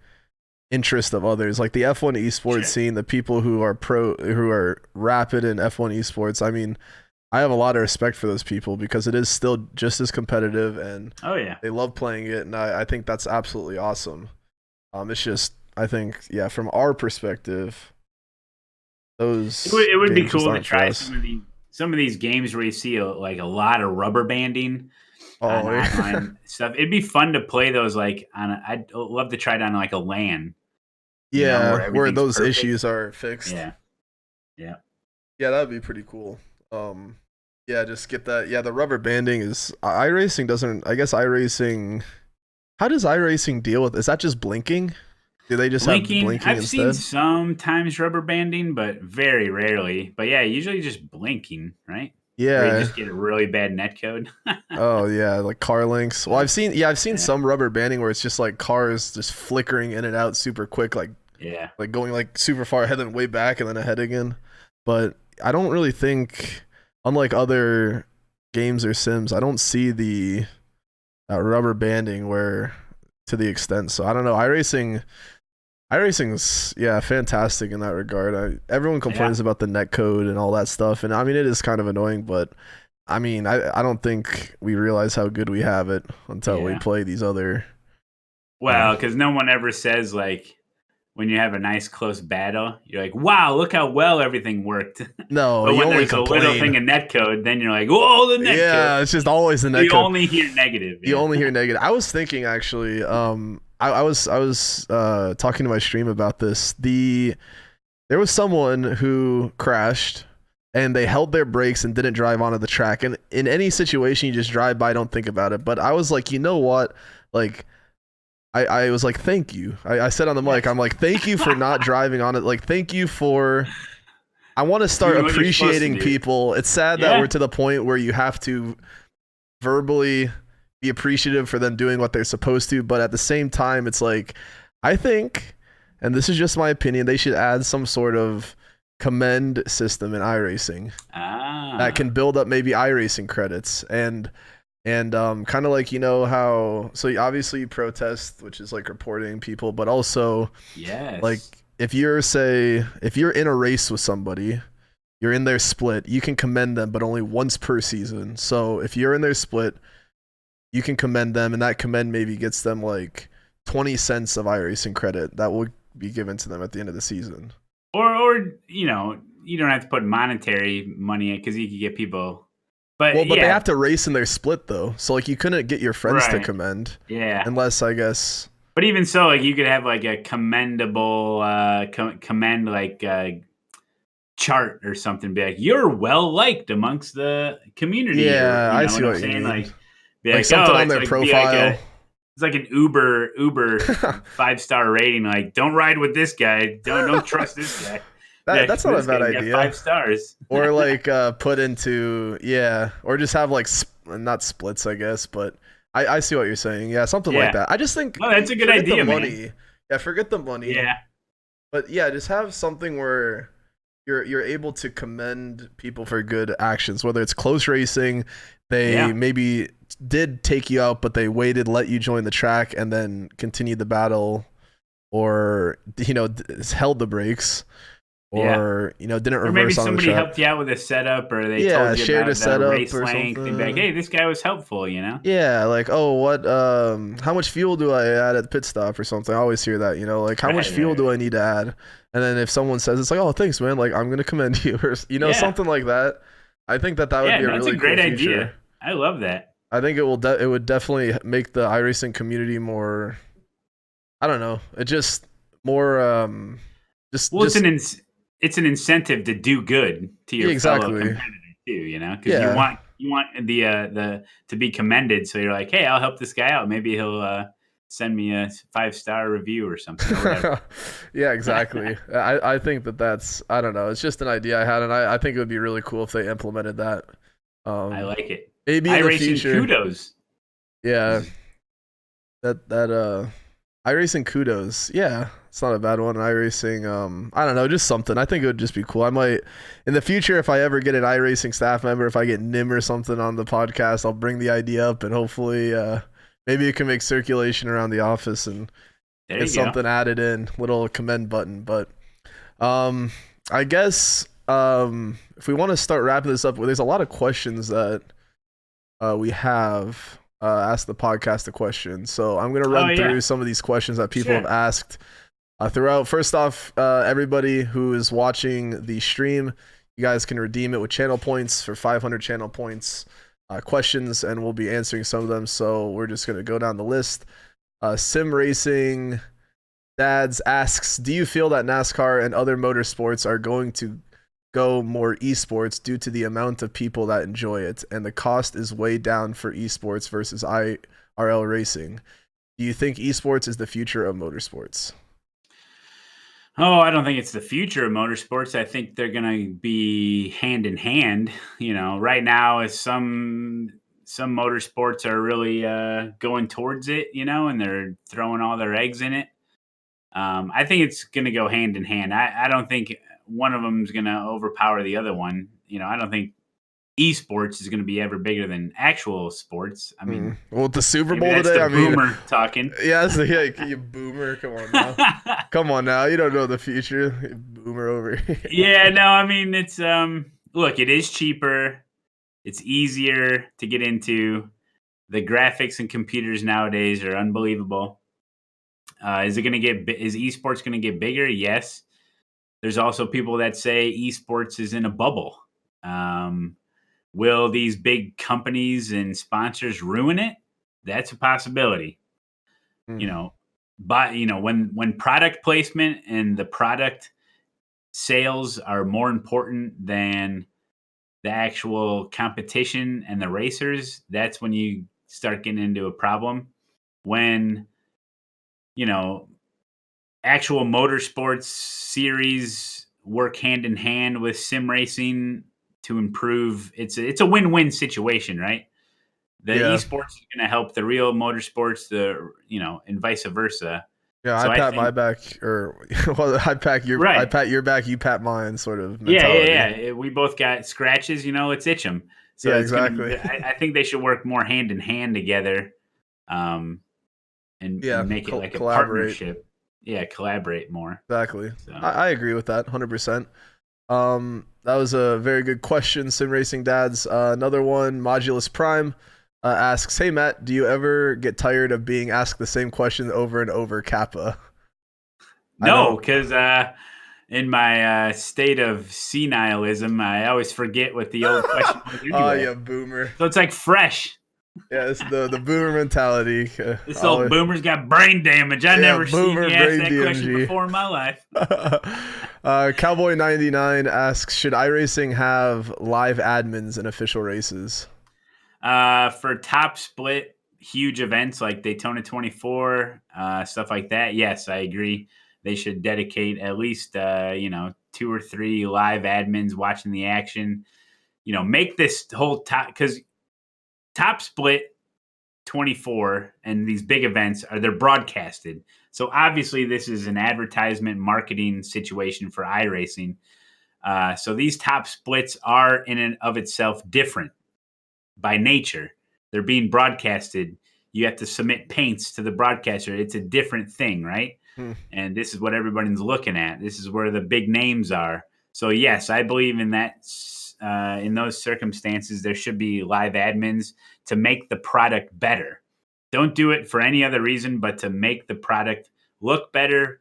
Speaker 1: interest of others. Like the F1 esports scene, the people who are rapid in F1 esports. I mean, I have a lot of respect for those people because it is still just as competitive, and they love playing it, and I think that's absolutely awesome. It's just, I think, from our perspective, those
Speaker 2: it would be cool to try some of these games where you see like a lot of rubber banding on
Speaker 1: Oh yeah.
Speaker 2: online stuff. It'd be fun to play those like I'd love to try it on like a LAN, where
Speaker 1: Yeah, where
Speaker 2: everything's
Speaker 1: those
Speaker 2: perfect.
Speaker 1: issues are fixed.
Speaker 2: Yeah, yeah.
Speaker 1: Yeah, that'd be pretty cool. Um, yeah, just get that. Yeah, the rubber banding is iRacing doesn't. I guess iRacing. How does iRacing deal with? Is that just blinking? Do they just have
Speaker 2: Blinking.
Speaker 1: blinking
Speaker 2: I've seen
Speaker 1: instead?
Speaker 2: sometimes rubber banding, but very rarely. But yeah, usually just blinking, right? Or you
Speaker 1: Yeah.
Speaker 2: just get a really bad net code.
Speaker 1: Oh yeah, like car links. Well, I've seen
Speaker 2: Yeah,
Speaker 1: some rubber banding where it's just like cars just flickering in and out super quick,
Speaker 2: yeah.
Speaker 1: like going like super far ahead and way back and then ahead again. But I don't really think, unlike other games or sims, I don't see the rubber banding where to the extent. So I don't know. iRacing's yeah fantastic in that regard. Everyone
Speaker 2: Yeah.
Speaker 1: complains about the net code and all that stuff, and I mean it is kind of annoying, but I mean I don't think we realize how good we have it until we
Speaker 2: Yeah.
Speaker 1: play these other.
Speaker 2: Well, because no one ever says like when you have a nice close battle, you're like, "Wow, look how well everything worked."
Speaker 1: No,
Speaker 2: But
Speaker 1: you
Speaker 2: when
Speaker 1: only
Speaker 2: there's a little
Speaker 1: complain.
Speaker 2: thing of netcode, then you're like, "Whoa, the netcode!"
Speaker 1: Yeah, it's just always the net
Speaker 2: You
Speaker 1: code.
Speaker 2: only hear negative.
Speaker 1: You
Speaker 2: Yeah.
Speaker 1: only hear negative. I was thinking actually, I was talking to my stream about this. There was someone who crashed and they held their brakes and didn't drive onto the track. And in any situation, you just drive by, don't think about it. But I was like, you know what? Like, I was like, thank you. I said on the mic, I'm like, thank you for not driving on it. Like, thank you for. I want to start
Speaker 2: Doing what you're supposed to
Speaker 1: appreciating
Speaker 2: do.
Speaker 1: people. It's sad that
Speaker 2: Yeah.
Speaker 1: we're to the point where you have to verbally be appreciative for them doing what they're supposed to, but at the same time, it's like, I think, and this is just my opinion, they should add some sort of commend system in iRacing that can build up maybe iRacing credits and kind of like how obviously you protest, which is like reporting people, but also
Speaker 2: Yes.
Speaker 1: like if you're in a race with somebody, you're in their split, you can commend them, but only once per season. So if you're in their split, you can commend them, and that commend maybe gets them like 20 cents of iRacing credit that will be given to them at the end of the season.
Speaker 2: Or you don't have to put monetary money in because you could get people. But
Speaker 1: Well, but
Speaker 2: yeah,
Speaker 1: they have to race in their split though, so like you couldn't get your friends to
Speaker 2: Right.
Speaker 1: commend
Speaker 2: yeah.
Speaker 1: unless I guess.
Speaker 2: But even so, like you could have like a commendable commend like chart or something. Be like, you're well liked amongst the community.
Speaker 1: Yeah,
Speaker 2: or,
Speaker 1: I
Speaker 2: you know
Speaker 1: see
Speaker 2: what I'm
Speaker 1: what you
Speaker 2: saying?
Speaker 1: mean.
Speaker 2: Like, be
Speaker 1: Like something on
Speaker 2: it's
Speaker 1: their
Speaker 2: like,
Speaker 1: profile.
Speaker 2: it's like an Uber 5-star rating. Like, don't ride with this guy. Don't trust this guy.
Speaker 1: That's not a
Speaker 2: This
Speaker 1: bad
Speaker 2: guy's got
Speaker 1: idea.
Speaker 2: 5 stars.
Speaker 1: Or like put into or just have like not splits, I guess, but I see what you're saying. Yeah, something like
Speaker 2: Yeah.
Speaker 1: that. I just think
Speaker 2: No, that's a good
Speaker 1: forget
Speaker 2: idea,
Speaker 1: the
Speaker 2: man.
Speaker 1: money. Yeah, forget the money.
Speaker 2: Yeah.
Speaker 1: But yeah, just have something where you're able to commend people for good actions, whether it's close racing, they
Speaker 2: Yeah.
Speaker 1: maybe did take you out, but they waited, let you join the track, and then continued the battle, or held the brakes, or didn't
Speaker 2: Or maybe
Speaker 1: reverse on the
Speaker 2: somebody
Speaker 1: track.
Speaker 2: helped you out with a setup, or they
Speaker 1: Yeah,
Speaker 2: told you
Speaker 1: shared
Speaker 2: about
Speaker 1: a
Speaker 2: the
Speaker 1: setup
Speaker 2: race
Speaker 1: or
Speaker 2: length, and be like,
Speaker 1: something.
Speaker 2: hey, this guy was helpful,
Speaker 1: Yeah, like, oh, what how much fuel do I add at the pit stop or something? I always hear that, like how much
Speaker 2: Right,
Speaker 1: fuel
Speaker 2: right,
Speaker 1: do I need to add? And then if someone says it's like, oh, thanks, man, like I'm gonna commend you, or
Speaker 2: Yeah.
Speaker 1: something like that. I think that would be a
Speaker 2: that's
Speaker 1: really
Speaker 2: a great
Speaker 1: cool feature.
Speaker 2: idea. I love that.
Speaker 1: I think it would definitely make the iRacing community more. I don't know. It just more just
Speaker 2: Well,
Speaker 1: just
Speaker 2: it's an incentive to do good to your fellow
Speaker 1: exactly.
Speaker 2: competitor too, because
Speaker 1: Yeah.
Speaker 2: you want the to be commended. So you're like, hey, I'll help this guy out. Maybe he'll send me a 5-star review or something. Or whatever.
Speaker 1: Yeah, exactly. I think that's I don't know. It's just an idea I had, and I think it would be really cool if they implemented that.
Speaker 2: I like it.
Speaker 1: Maybe in the
Speaker 2: iRacing
Speaker 1: future.
Speaker 2: kudos.
Speaker 1: Yeah. That iRacing kudos. Yeah. It's not a bad one. iRacing, I don't know, just something. I think it would just be cool. I might in the future, if I ever get an iRacing staff member, if I get Nim or something on the podcast, I'll bring the idea up and hopefully maybe it can make circulation around the office and
Speaker 2: There
Speaker 1: get
Speaker 2: you go.
Speaker 1: something added in, little commend button. But I guess if we want to start wrapping this up, there's a lot of questions that we have asked the podcast a question. So I'm gonna run through some of these questions that people have asked throughout. First off, everybody who is watching the stream, You guys can redeem it with channel points for 500 channel points. Questions, and we'll be answering some of them. So we're just gonna go down the list. Sim Racing Dads asks, do you feel that NASCAR and other motorsports are going to go more esports due to the amount of people that enjoy it, and the cost is way down for esports versus IRL racing? Do you think esports is the future of motorsports?
Speaker 2: Oh, I don't think it's the future of motorsports. I think they're going to be hand in hand. Right now, as some motorsports are really going towards it, and they're throwing all their eggs in it. I think it's going to go hand in hand. I don't think one of them is going to overpower the other one. I don't think esports is going to be ever bigger than actual sports. I mean,
Speaker 1: well, with the Super
Speaker 2: maybe
Speaker 1: Bowl
Speaker 2: that's
Speaker 1: today,
Speaker 2: the
Speaker 1: I mean,
Speaker 2: boomer talking.
Speaker 1: yeah, you boomer. Come on now. Come on now. You don't know the future. You boomer over here.
Speaker 2: Yeah, no, I mean, it's look, it is cheaper. It's easier to get into. The graphics and computers nowadays are unbelievable. Is esports going to get bigger? Yes. There's also people that say esports is in a bubble. Will these big companies and sponsors ruin it? That's a possibility. But when product placement and the product sales are more important than the actual competition and the racers, that's when you start getting into a problem. When actual motorsports series work hand in hand with sim racing to improve, it's a win-win situation, right? The
Speaker 1: Yeah.
Speaker 2: esports is going to help the real motorsports, and vice versa.
Speaker 1: Yeah,
Speaker 2: So
Speaker 1: I pat my back, or well, I pat your back, you pat mine, sort of mentality.
Speaker 2: Yeah. We both got scratches, let's itch them. So
Speaker 1: yeah,
Speaker 2: it's
Speaker 1: exactly.
Speaker 2: I think they should work more hand in hand together, and make it like a partnership. Yeah, collaborate more.
Speaker 1: Exactly.
Speaker 2: So.
Speaker 1: I agree with that 100%. That was a very good question, Sim Racing Dads. Another one, Modulus Prime asks, hey Matt, do you ever get tired of being asked the same question over and over, Kappa?
Speaker 2: No, because in my state of senilism, I always forget what the old question was anyway.
Speaker 1: Oh, yeah, boomer.
Speaker 2: So it's like fresh.
Speaker 1: Yeah, it's the boomer mentality.
Speaker 2: This old boomer's got brain damage. I never seen me ask that question before in my life.
Speaker 1: Cowboy99 asks, should iRacing have live admins in official races?
Speaker 2: For top split, huge events like Daytona 24, stuff like that, yes, I agree. They should dedicate at least 2 or 3 live admins watching the action. Make this whole because top split 24 and these big events they're broadcasted. So obviously this is an advertisement marketing situation for iRacing. So these top splits are in and of itself different by nature. They're being broadcasted. You have to submit paints to the broadcaster. It's a different thing, right? And this is what everybody's looking at. This is where the big names are. So yes, I believe in that. In those circumstances, there should be live admins to make the product better. Don't do it for any other reason but to make the product look better,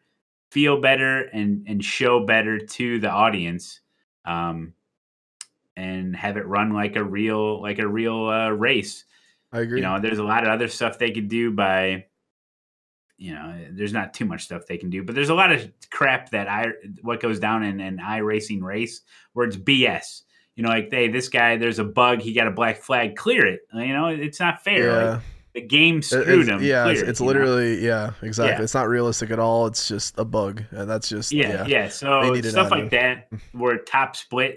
Speaker 2: feel better, and show better to the audience, and have it run like a real race.
Speaker 1: I agree.
Speaker 2: There's a lot of other stuff they could do by. There's not too much stuff they can do, but there's a lot of crap that what goes down in an iRacing race where it's BS. Like, hey, this guy, there's a bug, he got a black flag, clear it. It's not fair.
Speaker 1: Yeah.
Speaker 2: Like, the game screwed him.
Speaker 1: Yeah, it's literally, yeah, exactly.
Speaker 2: Yeah.
Speaker 1: It's not realistic at all. It's just a bug, and that's just
Speaker 2: yeah. So stuff like that, where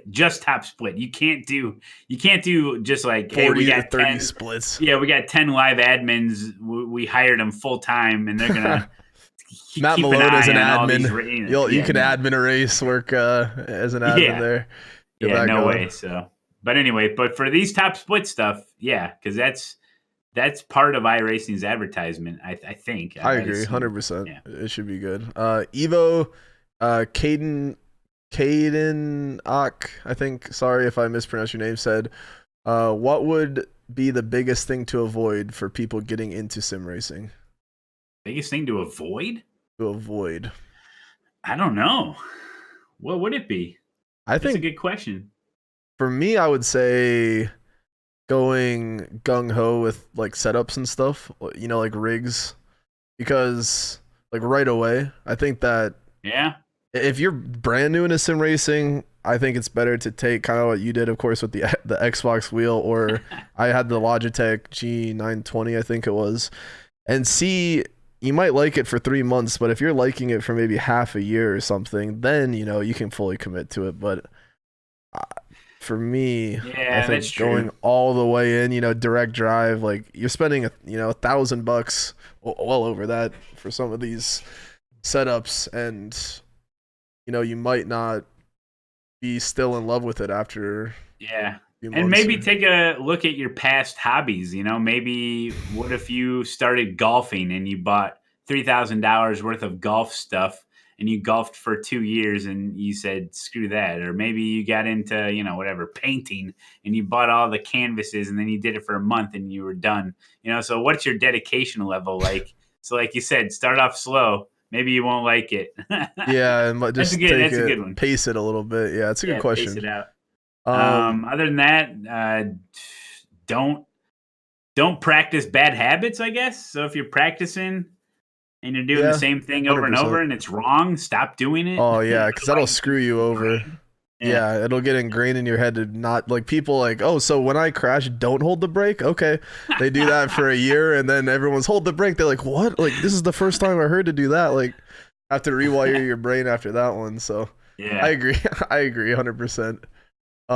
Speaker 2: just top split. You can't do just like, hey, we got
Speaker 1: 30
Speaker 2: 10
Speaker 1: splits.
Speaker 2: Yeah, we got 10 live admins. We hired them full time, and they're gonna.
Speaker 1: Matt Malone as an admin. You can admin a race, work as an admin there.
Speaker 2: Yeah, no way. So, but anyway, but for these top split stuff, yeah, because that's part of iRacing's advertisement. I think.
Speaker 1: I agree, 100%. Yeah. It should be good. Evo, Caden Ock, I think. Sorry if I mispronounced your name. Said, what would be the biggest thing to avoid for people getting into sim racing?
Speaker 2: Biggest thing to avoid?
Speaker 1: To avoid.
Speaker 2: I don't know. What would it be?
Speaker 1: I
Speaker 2: That's a
Speaker 1: think
Speaker 2: good question.
Speaker 1: for me, I would say going gung ho with like setups and stuff, like rigs, because like right away, I think that
Speaker 2: Yeah.
Speaker 1: if you're brand new into sim racing, I think it's better to take kind of what you did, of course, with the Xbox wheel, or I had the Logitech G920, I think it was, and see. You might like it for 3 months, but if you're liking it for maybe half a year or something, then you can fully commit to it. But uh, for me, I
Speaker 2: Yeah, that's
Speaker 1: think
Speaker 2: true.
Speaker 1: going all the way in, direct drive, like you're spending $1,000, well over that for some of these setups, and you might not be still in love with it after a
Speaker 2: Yeah.
Speaker 1: few
Speaker 2: And
Speaker 1: months.
Speaker 2: maybe take a look at your past hobbies. Maybe what if you started golfing and you bought $3,000 worth of golf stuff and you golfed for 2 years and you said, screw that. Or maybe you got into, whatever, painting and you bought all the canvases and then you did it for a month and you were done. So what's your dedication level like? So, like you said, start off slow. Maybe you won't like it.
Speaker 1: Yeah, and
Speaker 2: That's a
Speaker 1: just
Speaker 2: good.
Speaker 1: take
Speaker 2: That's a
Speaker 1: it,
Speaker 2: good one.
Speaker 1: pace it a little bit. Yeah, it's a good
Speaker 2: Yeah, pace
Speaker 1: question.
Speaker 2: it out.
Speaker 1: Um,
Speaker 2: Other than that, don't don't practice bad habits, I guess. So if you're practicing and you're doing the
Speaker 1: yeah,
Speaker 2: same thing over and over
Speaker 1: 100%.
Speaker 2: and it's wrong, stop doing it.
Speaker 1: Oh yeah, because that'll
Speaker 2: Otherwise,
Speaker 1: screw you
Speaker 2: you
Speaker 1: over.
Speaker 2: grind. Yeah.
Speaker 1: Yeah, it'll get ingrained in your head to not like people like, oh, so when I crash, don't hold the brake. Okay, they do that for a year, and then everyone's hold the brake. They're like, what? Like this is the first time I heard to do that. Like, have to rewire your brain after that one. So I
Speaker 2: Yeah.
Speaker 1: agree. I agree, 100%.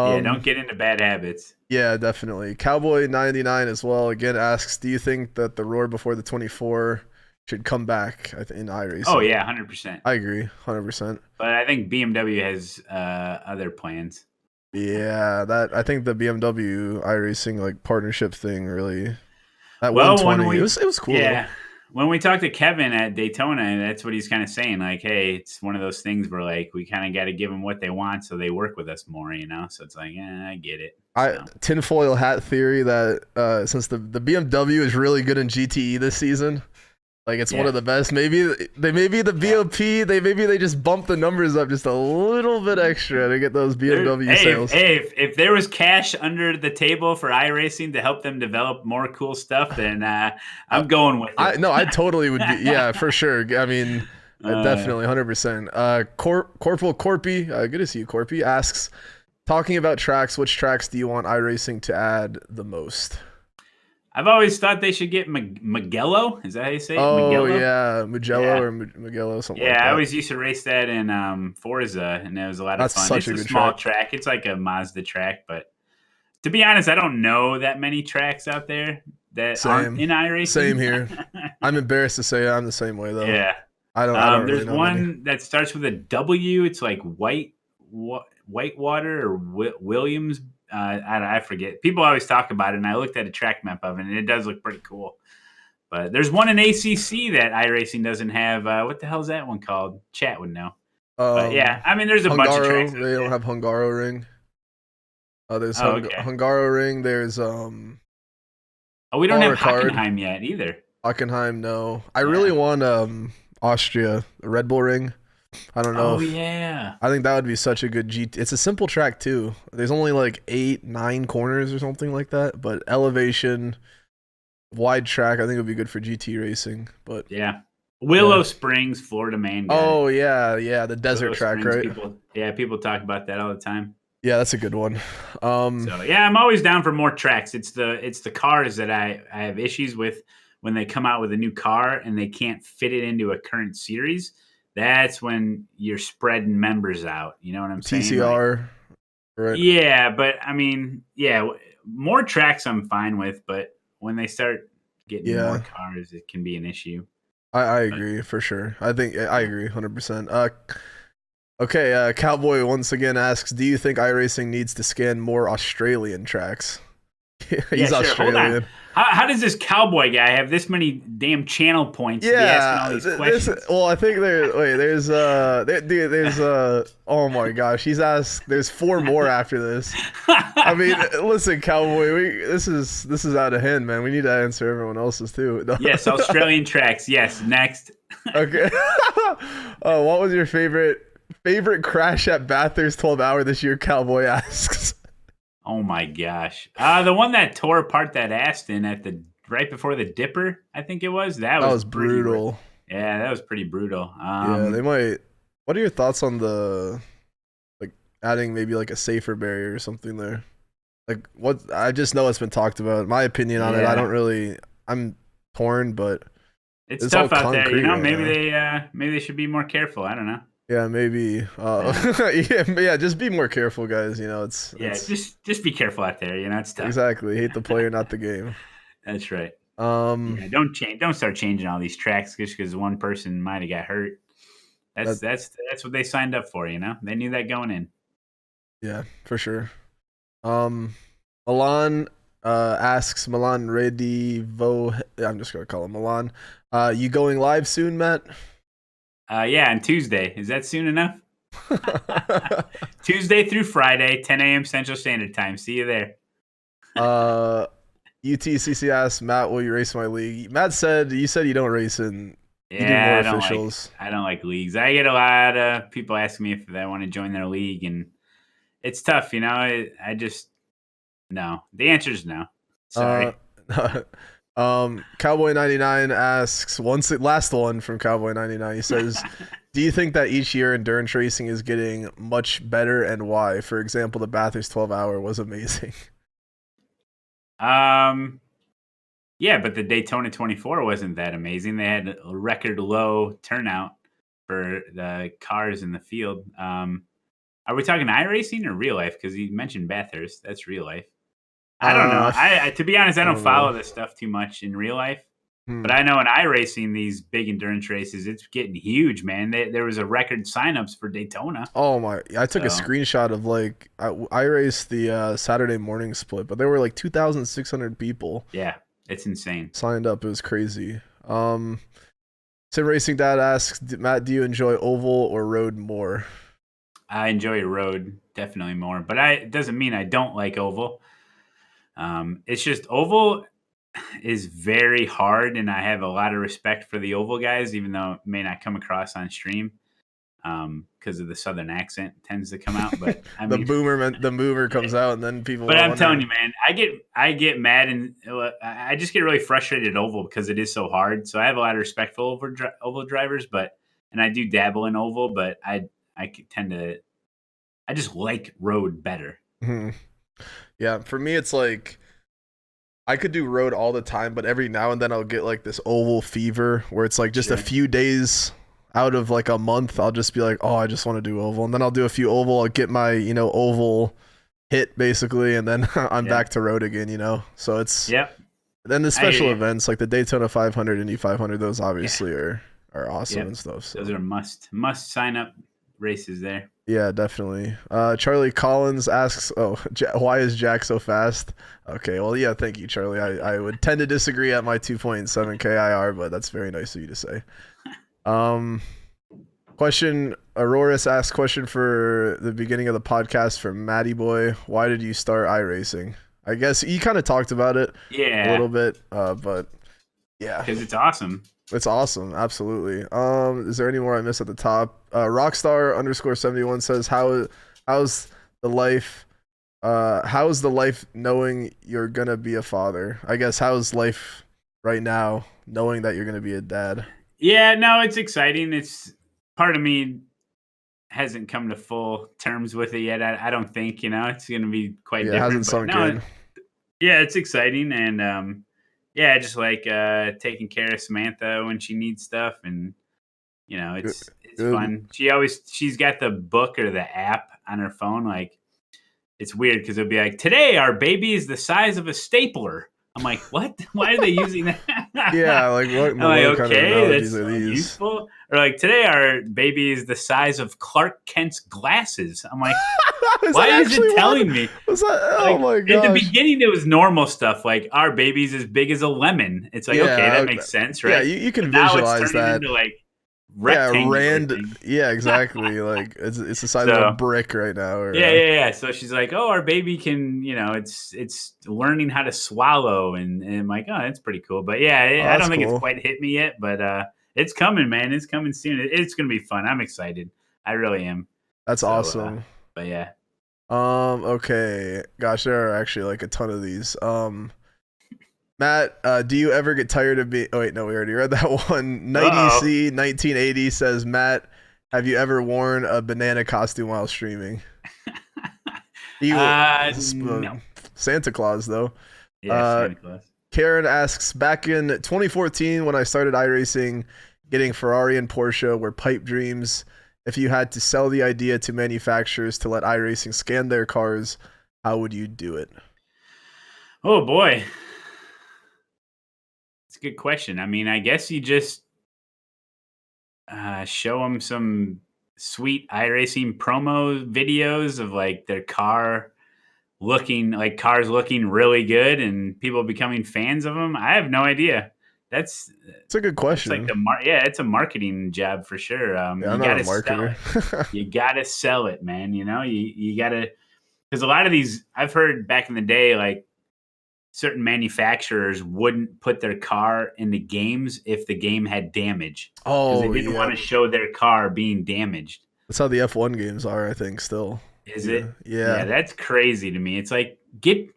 Speaker 2: Yeah. Don't get into bad habits.
Speaker 1: Yeah, definitely. Cowboy 99 as well. Again, asks, do you think that the roar before the 24 should come back in
Speaker 2: Oh
Speaker 1: iRacing?
Speaker 2: yeah, 100%.
Speaker 1: I agree, 100%.
Speaker 2: But I think BMW has other plans.
Speaker 1: Yeah, that I think the BMW iRacing like partnership thing really at
Speaker 2: Well,
Speaker 1: 120. It was cool though.
Speaker 2: yeah, when we talked to Kevin at Daytona, that's what he's kind of saying. Like, hey, it's one of those things where like we kind of got to give them what they want, so they work with us more. So it's like, yeah, I get it.
Speaker 1: I
Speaker 2: So
Speaker 1: tinfoil hat theory that since the BMW is really good in GTE this season, like it's one
Speaker 2: yeah,
Speaker 1: of the best. Maybe the
Speaker 2: yeah.
Speaker 1: BOP they just bump the numbers up just a little bit extra to get those BMW sales.
Speaker 2: If there was cash under the table for iRacing to help them develop more cool stuff, then
Speaker 1: Uh,
Speaker 2: I'm going with
Speaker 1: I
Speaker 2: it.
Speaker 1: no, I totally would be. Yeah, for sure. I mean,
Speaker 2: uh,
Speaker 1: definitely 100%. Corporal Corpy, good to see you. Corpy asks, talking about tracks, which tracks do you want iRacing to add the most?
Speaker 2: I've always thought they should get Mugello. Is that how you say it?
Speaker 1: Oh
Speaker 2: Mugello?
Speaker 1: yeah, Mugello
Speaker 2: Yeah.
Speaker 1: or Mugello, something
Speaker 2: Yeah,
Speaker 1: like
Speaker 2: I
Speaker 1: that.
Speaker 2: always used to race that in Forza, and it was a lot of
Speaker 1: That's
Speaker 2: fun.
Speaker 1: such
Speaker 2: It's
Speaker 1: a
Speaker 2: a
Speaker 1: good
Speaker 2: small
Speaker 1: track.
Speaker 2: track. It's like a Mazda track, but to be honest, I don't know that many tracks out there that aren't
Speaker 1: Same,
Speaker 2: in
Speaker 1: same
Speaker 2: iRacing.
Speaker 1: here. I'm embarrassed to say I'm the same way though.
Speaker 2: Yeah.
Speaker 1: I don't really
Speaker 2: There's
Speaker 1: know many.
Speaker 2: one that starts with a W. It's like Whitewater or Williams. I forget. People always talk about it, and I looked at a track map of it, and it does look pretty cool. But there's one in ACC that iRacing doesn't have. What the hell is that one called? Chat would know. But yeah,
Speaker 1: Um,
Speaker 2: I mean, there's a bunch of tracks
Speaker 1: Hungaro,
Speaker 2: out
Speaker 1: they don't
Speaker 2: there.
Speaker 1: have Hungaro ring. There's
Speaker 2: Oh, okay.
Speaker 1: Hungaro ring. There's
Speaker 2: Oh, we don't
Speaker 1: Paul
Speaker 2: have
Speaker 1: Ricard,
Speaker 2: Hockenheim yet either.
Speaker 1: Hockenheim. No, I really
Speaker 2: Yeah.
Speaker 1: want Austria, the Red Bull ring. I don't know
Speaker 2: Oh
Speaker 1: if
Speaker 2: yeah.
Speaker 1: I think that would be such a good GT. It's a simple track too. There's only like 8, 9 corners or something like that, but elevation, wide track. I think it would be good for GT racing. But
Speaker 2: Yeah.
Speaker 1: yeah.
Speaker 2: Willow Springs, Florida man guy.
Speaker 1: Oh yeah, yeah, the desert
Speaker 2: Willow
Speaker 1: track,
Speaker 2: Springs,
Speaker 1: right?
Speaker 2: people talk about that all the time.
Speaker 1: Yeah, that's a good one.
Speaker 2: So yeah, I'm always down for more tracks. It's the cars that I have issues with when they come out with a new car and they can't fit it into a current series. That's when you're spreading members out. You know what I'm saying? Like,
Speaker 1: TCR, right?
Speaker 2: yeah, but I mean, yeah, more tracks I'm fine with, but when they start getting more
Speaker 1: Yeah,
Speaker 2: cars, it can be an issue.
Speaker 1: I
Speaker 2: But
Speaker 1: agree for sure. I think I
Speaker 2: yeah.
Speaker 1: agree 100%. Okay, Cowboy once again asks, do you think iRacing needs to scan more Australian tracks?
Speaker 2: Yeah,
Speaker 1: He's
Speaker 2: sure. Hold on.
Speaker 1: Australian.
Speaker 2: How does this cowboy guy have this many damn channel points to be asking all
Speaker 1: Yeah,
Speaker 2: these questions?
Speaker 1: well, I think there's oh my gosh, he's asked there's 4 more after this. I mean, listen, Cowboy, this is out of hand, man. We need to answer everyone else's too.
Speaker 2: Yes, Australian tracks. Yes, next.
Speaker 1: Okay. What was your favorite Favorite crash at Bathurst 12 hour this year, Cowboy asks.
Speaker 2: Oh my gosh. The one that tore apart that Aston at the right before the Dipper, I think it was. That
Speaker 1: That
Speaker 2: was
Speaker 1: was
Speaker 2: pretty.
Speaker 1: brutal.
Speaker 2: Yeah, that was pretty brutal.
Speaker 1: Yeah, they might. What are your thoughts on the like adding maybe like a safer barrier or something there? Like what I just know it's been talked about. My opinion on it, I don't
Speaker 2: Yeah,
Speaker 1: really. I'm torn, but
Speaker 2: it's
Speaker 1: it's all
Speaker 2: tough out there. You
Speaker 1: concrete
Speaker 2: know,
Speaker 1: right now.
Speaker 2: maybe they should be more careful. I don't know.
Speaker 1: Yeah, maybe.
Speaker 2: Yeah,
Speaker 1: Yeah, just be more careful, guys. You know,
Speaker 2: yeah.
Speaker 1: it's
Speaker 2: Just be careful out there. You know, it's tough.
Speaker 1: exactly hate the player, not the game.
Speaker 2: That's right.
Speaker 1: Um,
Speaker 2: Yeah, don't change. Don't start changing all these tracks just because one person might have got hurt.
Speaker 1: that
Speaker 2: That's what they signed up for. You know, they knew that going in.
Speaker 1: yeah, for sure. Um, Milan asks Milan Redivo. I'm just gonna call him Milan. You going live soon, Matt?
Speaker 2: Yeah, on Tuesday. Is that soon enough? Tuesday through Friday, 10 a.m. Central Standard Time. See you there.
Speaker 1: UTCC asks Matt, will you race my league? Matt said you said you don't race in. You do more
Speaker 2: Yeah,
Speaker 1: officials.
Speaker 2: I don't like leagues. I get a lot of people asking me if I want to join their league, and it's tough. You know, I just no. The answer is no.
Speaker 1: Uh,
Speaker 2: Sorry.
Speaker 1: Cowboy 99 asks last one from Cowboy 99. He says, "Do you think that each year endurance racing is getting much better, and why? For example, the Bathurst 12 hour was amazing."
Speaker 2: um, yeah, but the Daytona 24 wasn't that amazing. They had a record low turnout for the cars in the field. Are we talking iRacing or real life? Because you mentioned Bathurst. That's real life. I don't know. I to be honest, I
Speaker 1: I
Speaker 2: don't
Speaker 1: don't know.
Speaker 2: follow this stuff too much in real life.
Speaker 1: Hmm.
Speaker 2: But I know in iRacing, these big endurance races, it's getting huge, man. There was a record signups for Daytona.
Speaker 1: Oh my! I took a
Speaker 2: So
Speaker 1: screenshot of like I raced the Saturday morning split, but there were like 2,600 people
Speaker 2: yeah, it's insane.
Speaker 1: signed up. It was crazy. Sim Racing Dad asks, Matt, do you enjoy oval or road more?
Speaker 2: I enjoy road definitely more, but it doesn't mean I don't like oval. It's just oval is very hard, and I have a lot of respect for the oval guys, even though it may not come across on stream because of the southern accent tends to come out. But I mean,
Speaker 1: The boomer comes out, and then people
Speaker 2: but
Speaker 1: are
Speaker 2: I'm telling
Speaker 1: wondering.
Speaker 2: you, man, I get mad and I just get really frustrated at oval because it is so hard. So I have a lot of respect for oval drivers, and I do dabble in oval, but I tend to I just like road better.
Speaker 1: Hmm. Yeah, for me, it's like I could do road all the time, but every now and then I'll get like this oval fever where it's like just a
Speaker 2: Sure.
Speaker 1: few days out of like a month, I'll just be like, oh, I just want to do oval, and then I'll do a few oval. I'll get my oval hit basically, and then I'm
Speaker 2: Yeah.
Speaker 1: back to road again. So it's
Speaker 2: Yep.
Speaker 1: then the
Speaker 2: I hear
Speaker 1: special
Speaker 2: you.
Speaker 1: events like the Daytona 500, Indy 500. Those
Speaker 2: Yeah.
Speaker 1: obviously are awesome
Speaker 2: Yep.
Speaker 1: and stuff.
Speaker 2: Those
Speaker 1: So
Speaker 2: are must sign up races there.
Speaker 1: yeah, definitely. Charlie Collins asks, "Oh, why is Jack so fast?" Okay, well, yeah, thank you, Charlie. I would tend to disagree at my 2.7 KIR, but that's very nice of you to say. Um, question. Auroras asks question for the beginning of the podcast for Matty Boy. Why did you start iRacing? I guess you kind of talked about it a
Speaker 2: Yeah,
Speaker 1: little bit, but yeah,
Speaker 2: because it's awesome.
Speaker 1: it's awesome. Absolutely. Is there any more I missed at the top? Rockstar underscore 71 says, how's the life? How's the life knowing you're gonna be a father? I guess how's life right now knowing that you're gonna be a dad?
Speaker 2: Yeah, no, it's exciting. It's part of me hasn't come to full terms with it yet. I don't think it's going to be quite
Speaker 1: Yeah, it hasn't
Speaker 2: different, but
Speaker 1: sunk
Speaker 2: no,
Speaker 1: in.
Speaker 2: yeah, it's exciting, and yeah, I just like taking care of Samantha when she needs stuff, and
Speaker 1: Good.
Speaker 2: it's
Speaker 1: Good.
Speaker 2: fun. She's got the book or the app on her phone. Like it's weird because it'll be like, today our baby is the size of a stapler. I'm like, what? Why are they using that?
Speaker 1: Yeah, like what in
Speaker 2: I'm
Speaker 1: the
Speaker 2: like,
Speaker 1: world kind of
Speaker 2: okay, that
Speaker 1: analogies are
Speaker 2: sounds
Speaker 1: these?
Speaker 2: useful. Or like, today our baby is the size of Clark Kent's glasses. I'm like,
Speaker 1: Is
Speaker 2: why
Speaker 1: that
Speaker 2: is
Speaker 1: actually
Speaker 2: it
Speaker 1: one?
Speaker 2: telling me?
Speaker 1: Was that? Oh
Speaker 2: Like
Speaker 1: my
Speaker 2: at the
Speaker 1: gosh.
Speaker 2: beginning, it was normal stuff like our baby's as big as a lemon. It's like, okay,
Speaker 1: Yeah.
Speaker 2: that makes sense,
Speaker 1: Yeah.
Speaker 2: right?
Speaker 1: You
Speaker 2: But
Speaker 1: can
Speaker 2: now it's
Speaker 1: visualize
Speaker 2: turning
Speaker 1: that.
Speaker 2: into like
Speaker 1: Yeah.
Speaker 2: rectangular things.
Speaker 1: Yeah. Exactly. Like it's the size of a
Speaker 2: So
Speaker 1: brick right now. Or
Speaker 2: yeah. So she's like, "Oh, our baby can, it's learning how to swallow," and I'm like, "Oh, that's pretty cool." But
Speaker 1: oh,
Speaker 2: yeah, I
Speaker 1: that's
Speaker 2: don't think it's
Speaker 1: cool.
Speaker 2: quite hit me yet, but it's coming, man. It's coming soon. It's gonna be fun. I'm excited. I really am.
Speaker 1: That's
Speaker 2: So,
Speaker 1: awesome.
Speaker 2: but yeah.
Speaker 1: Okay. Gosh, there are actually like a ton of these. Matt, do you ever get tired of being? Oh wait, no, we already read that one.
Speaker 2: Uh
Speaker 1: 90C 1980 says, Matt, have you ever worn a banana costume while streaming? You,
Speaker 2: No.
Speaker 1: Santa Claus though.
Speaker 2: Yeah,
Speaker 1: Uh,
Speaker 2: Santa Claus.
Speaker 1: Karen asks, back in 2014 when I started iRacing, getting Ferrari and Porsche were pipe dreams. If you had to sell the idea to manufacturers to let iRacing scan their cars, how would you do it?
Speaker 2: Oh boy, it's a good question. I mean, I guess you just show them some sweet iRacing promo videos of like their car looking like cars looking really good and people becoming fans of them. I have no idea. That's
Speaker 1: It's a good
Speaker 2: that's like
Speaker 1: question.
Speaker 2: yeah, it's a marketing job for sure.
Speaker 1: Yeah, I'm
Speaker 2: You
Speaker 1: not
Speaker 2: got
Speaker 1: a
Speaker 2: to sell
Speaker 1: marketer.
Speaker 2: it. You got to sell it, man. You know, you got to because a lot of these I've heard back in the day, like certain manufacturers wouldn't put their car in the games if the game had damage because they
Speaker 1: Oh,
Speaker 2: didn't
Speaker 1: yeah.
Speaker 2: want to show their car being damaged.
Speaker 1: That's how the F1 games are, I think, still.
Speaker 2: Is
Speaker 1: Yeah.
Speaker 2: it? Yeah,
Speaker 1: Yeah.
Speaker 2: that's crazy to me. It's like get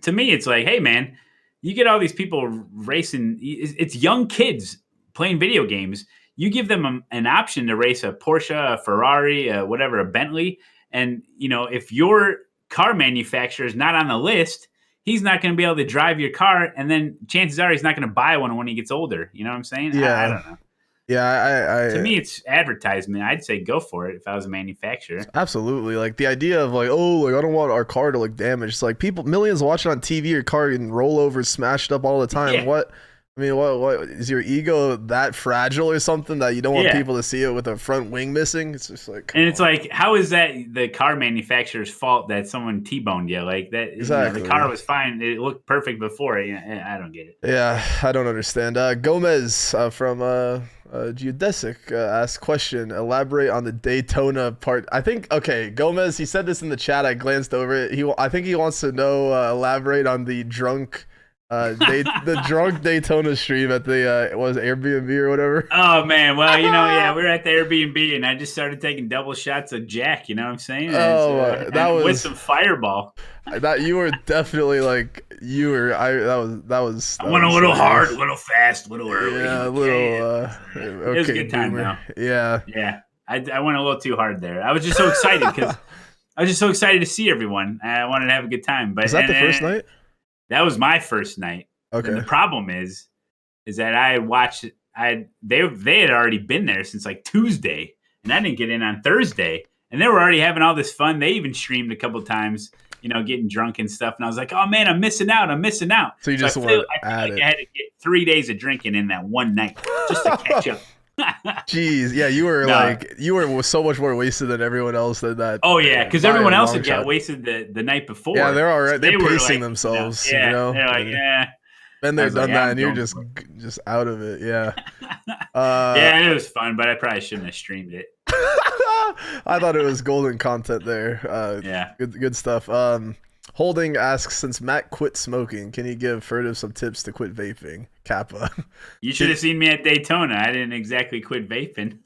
Speaker 2: to me. It's like, hey man, you get all these people racing. It's young kids playing video games. You give them an option to race a Porsche, a Ferrari, whatever, a Bentley, and you know if your car manufacturer is not on the list, he's not going to be able to drive your car, and then chances are he's not going to buy one when he gets older. You know what I'm saying? I
Speaker 1: Yeah.
Speaker 2: don't know.
Speaker 1: Yeah,
Speaker 2: To
Speaker 1: I
Speaker 2: me, it's advertisement. I'd say go for it if I was a manufacturer.
Speaker 1: absolutely like the idea of like, oh, like I don't want our car to look damaged. It's like people, millions watching on TV, your car getting rollovers, smashed up all the time.
Speaker 2: Yeah,
Speaker 1: What? I mean, what is your ego that fragile or something that you don't want
Speaker 2: yeah.
Speaker 1: people to see it with a front wing missing? It's just like, come
Speaker 2: And it's
Speaker 1: on.
Speaker 2: like, how is that the car manufacturer's fault that someone T-boned you? Like that, you know, the car
Speaker 1: Exactly.
Speaker 2: was fine. It looked perfect before. I don't get it.
Speaker 1: Yeah, I don't understand. Gomez from Geodesic asked question. Elaborate on the Daytona part. I think okay, Gomez. He said this in the chat. I glanced over it. I think he wants to know. Elaborate on the drunk, the drunk Daytona stream at the what was it, Airbnb or whatever.
Speaker 2: Oh man, well yeah, we were at the Airbnb and I just started taking double shots of Jack. You know what I'm saying?
Speaker 1: That
Speaker 2: And with
Speaker 1: was
Speaker 2: some Fireball.
Speaker 1: that you were definitely like you were. I
Speaker 2: I
Speaker 1: that
Speaker 2: went a
Speaker 1: was
Speaker 2: little hard,
Speaker 1: hilarious.
Speaker 2: a little fast, a little early.
Speaker 1: Yeah, a
Speaker 2: Okay,
Speaker 1: little.
Speaker 2: it was a
Speaker 1: Okay,
Speaker 2: good time
Speaker 1: boomer.
Speaker 2: though.
Speaker 1: Yeah.
Speaker 2: Yeah, I went a little too hard there. I was just so excited because I was just so excited to see everyone. I wanted to have a good time, but
Speaker 1: Was that the first night?
Speaker 2: that was my first night. And the
Speaker 1: Okay.
Speaker 2: problem is that I watched they had already been there since like Tuesday, and I didn't get in on Thursday, and they were already having all this fun. They even streamed a couple times, you know, getting drunk and stuff. And I was like, oh man, I'm missing out. I'm missing out.
Speaker 1: So you
Speaker 2: So
Speaker 1: just want
Speaker 2: I feel
Speaker 1: at
Speaker 2: like
Speaker 1: it.
Speaker 2: I had to get 3 days of drinking in that one night just to catch up.
Speaker 1: Jeez, yeah, you were
Speaker 2: No.
Speaker 1: like you were so much more wasted than everyone else than that.
Speaker 2: Oh yeah, because
Speaker 1: by
Speaker 2: everyone
Speaker 1: a
Speaker 2: else
Speaker 1: long
Speaker 2: had got
Speaker 1: shot.
Speaker 2: wasted the night before.
Speaker 1: Yeah, they're all
Speaker 2: So
Speaker 1: right.
Speaker 2: they
Speaker 1: They're
Speaker 2: were
Speaker 1: pacing
Speaker 2: like,
Speaker 1: themselves, you
Speaker 2: yeah,
Speaker 1: know.
Speaker 2: they're like, yeah.
Speaker 1: Been
Speaker 2: I
Speaker 1: there,
Speaker 2: was like,
Speaker 1: done
Speaker 2: yeah,
Speaker 1: that,
Speaker 2: I'm
Speaker 1: and you're
Speaker 2: going for it.
Speaker 1: just out of it. Yeah. Uh,
Speaker 2: Yeah, it was fun, but I probably shouldn't have streamed it.
Speaker 1: I thought it was golden content there.
Speaker 2: Yeah.
Speaker 1: Good stuff. Holding asks, since Matt quit smoking, can you give Furtive some tips to quit vaping? Kappa.
Speaker 2: You should have seen me at Daytona. I didn't exactly quit vaping.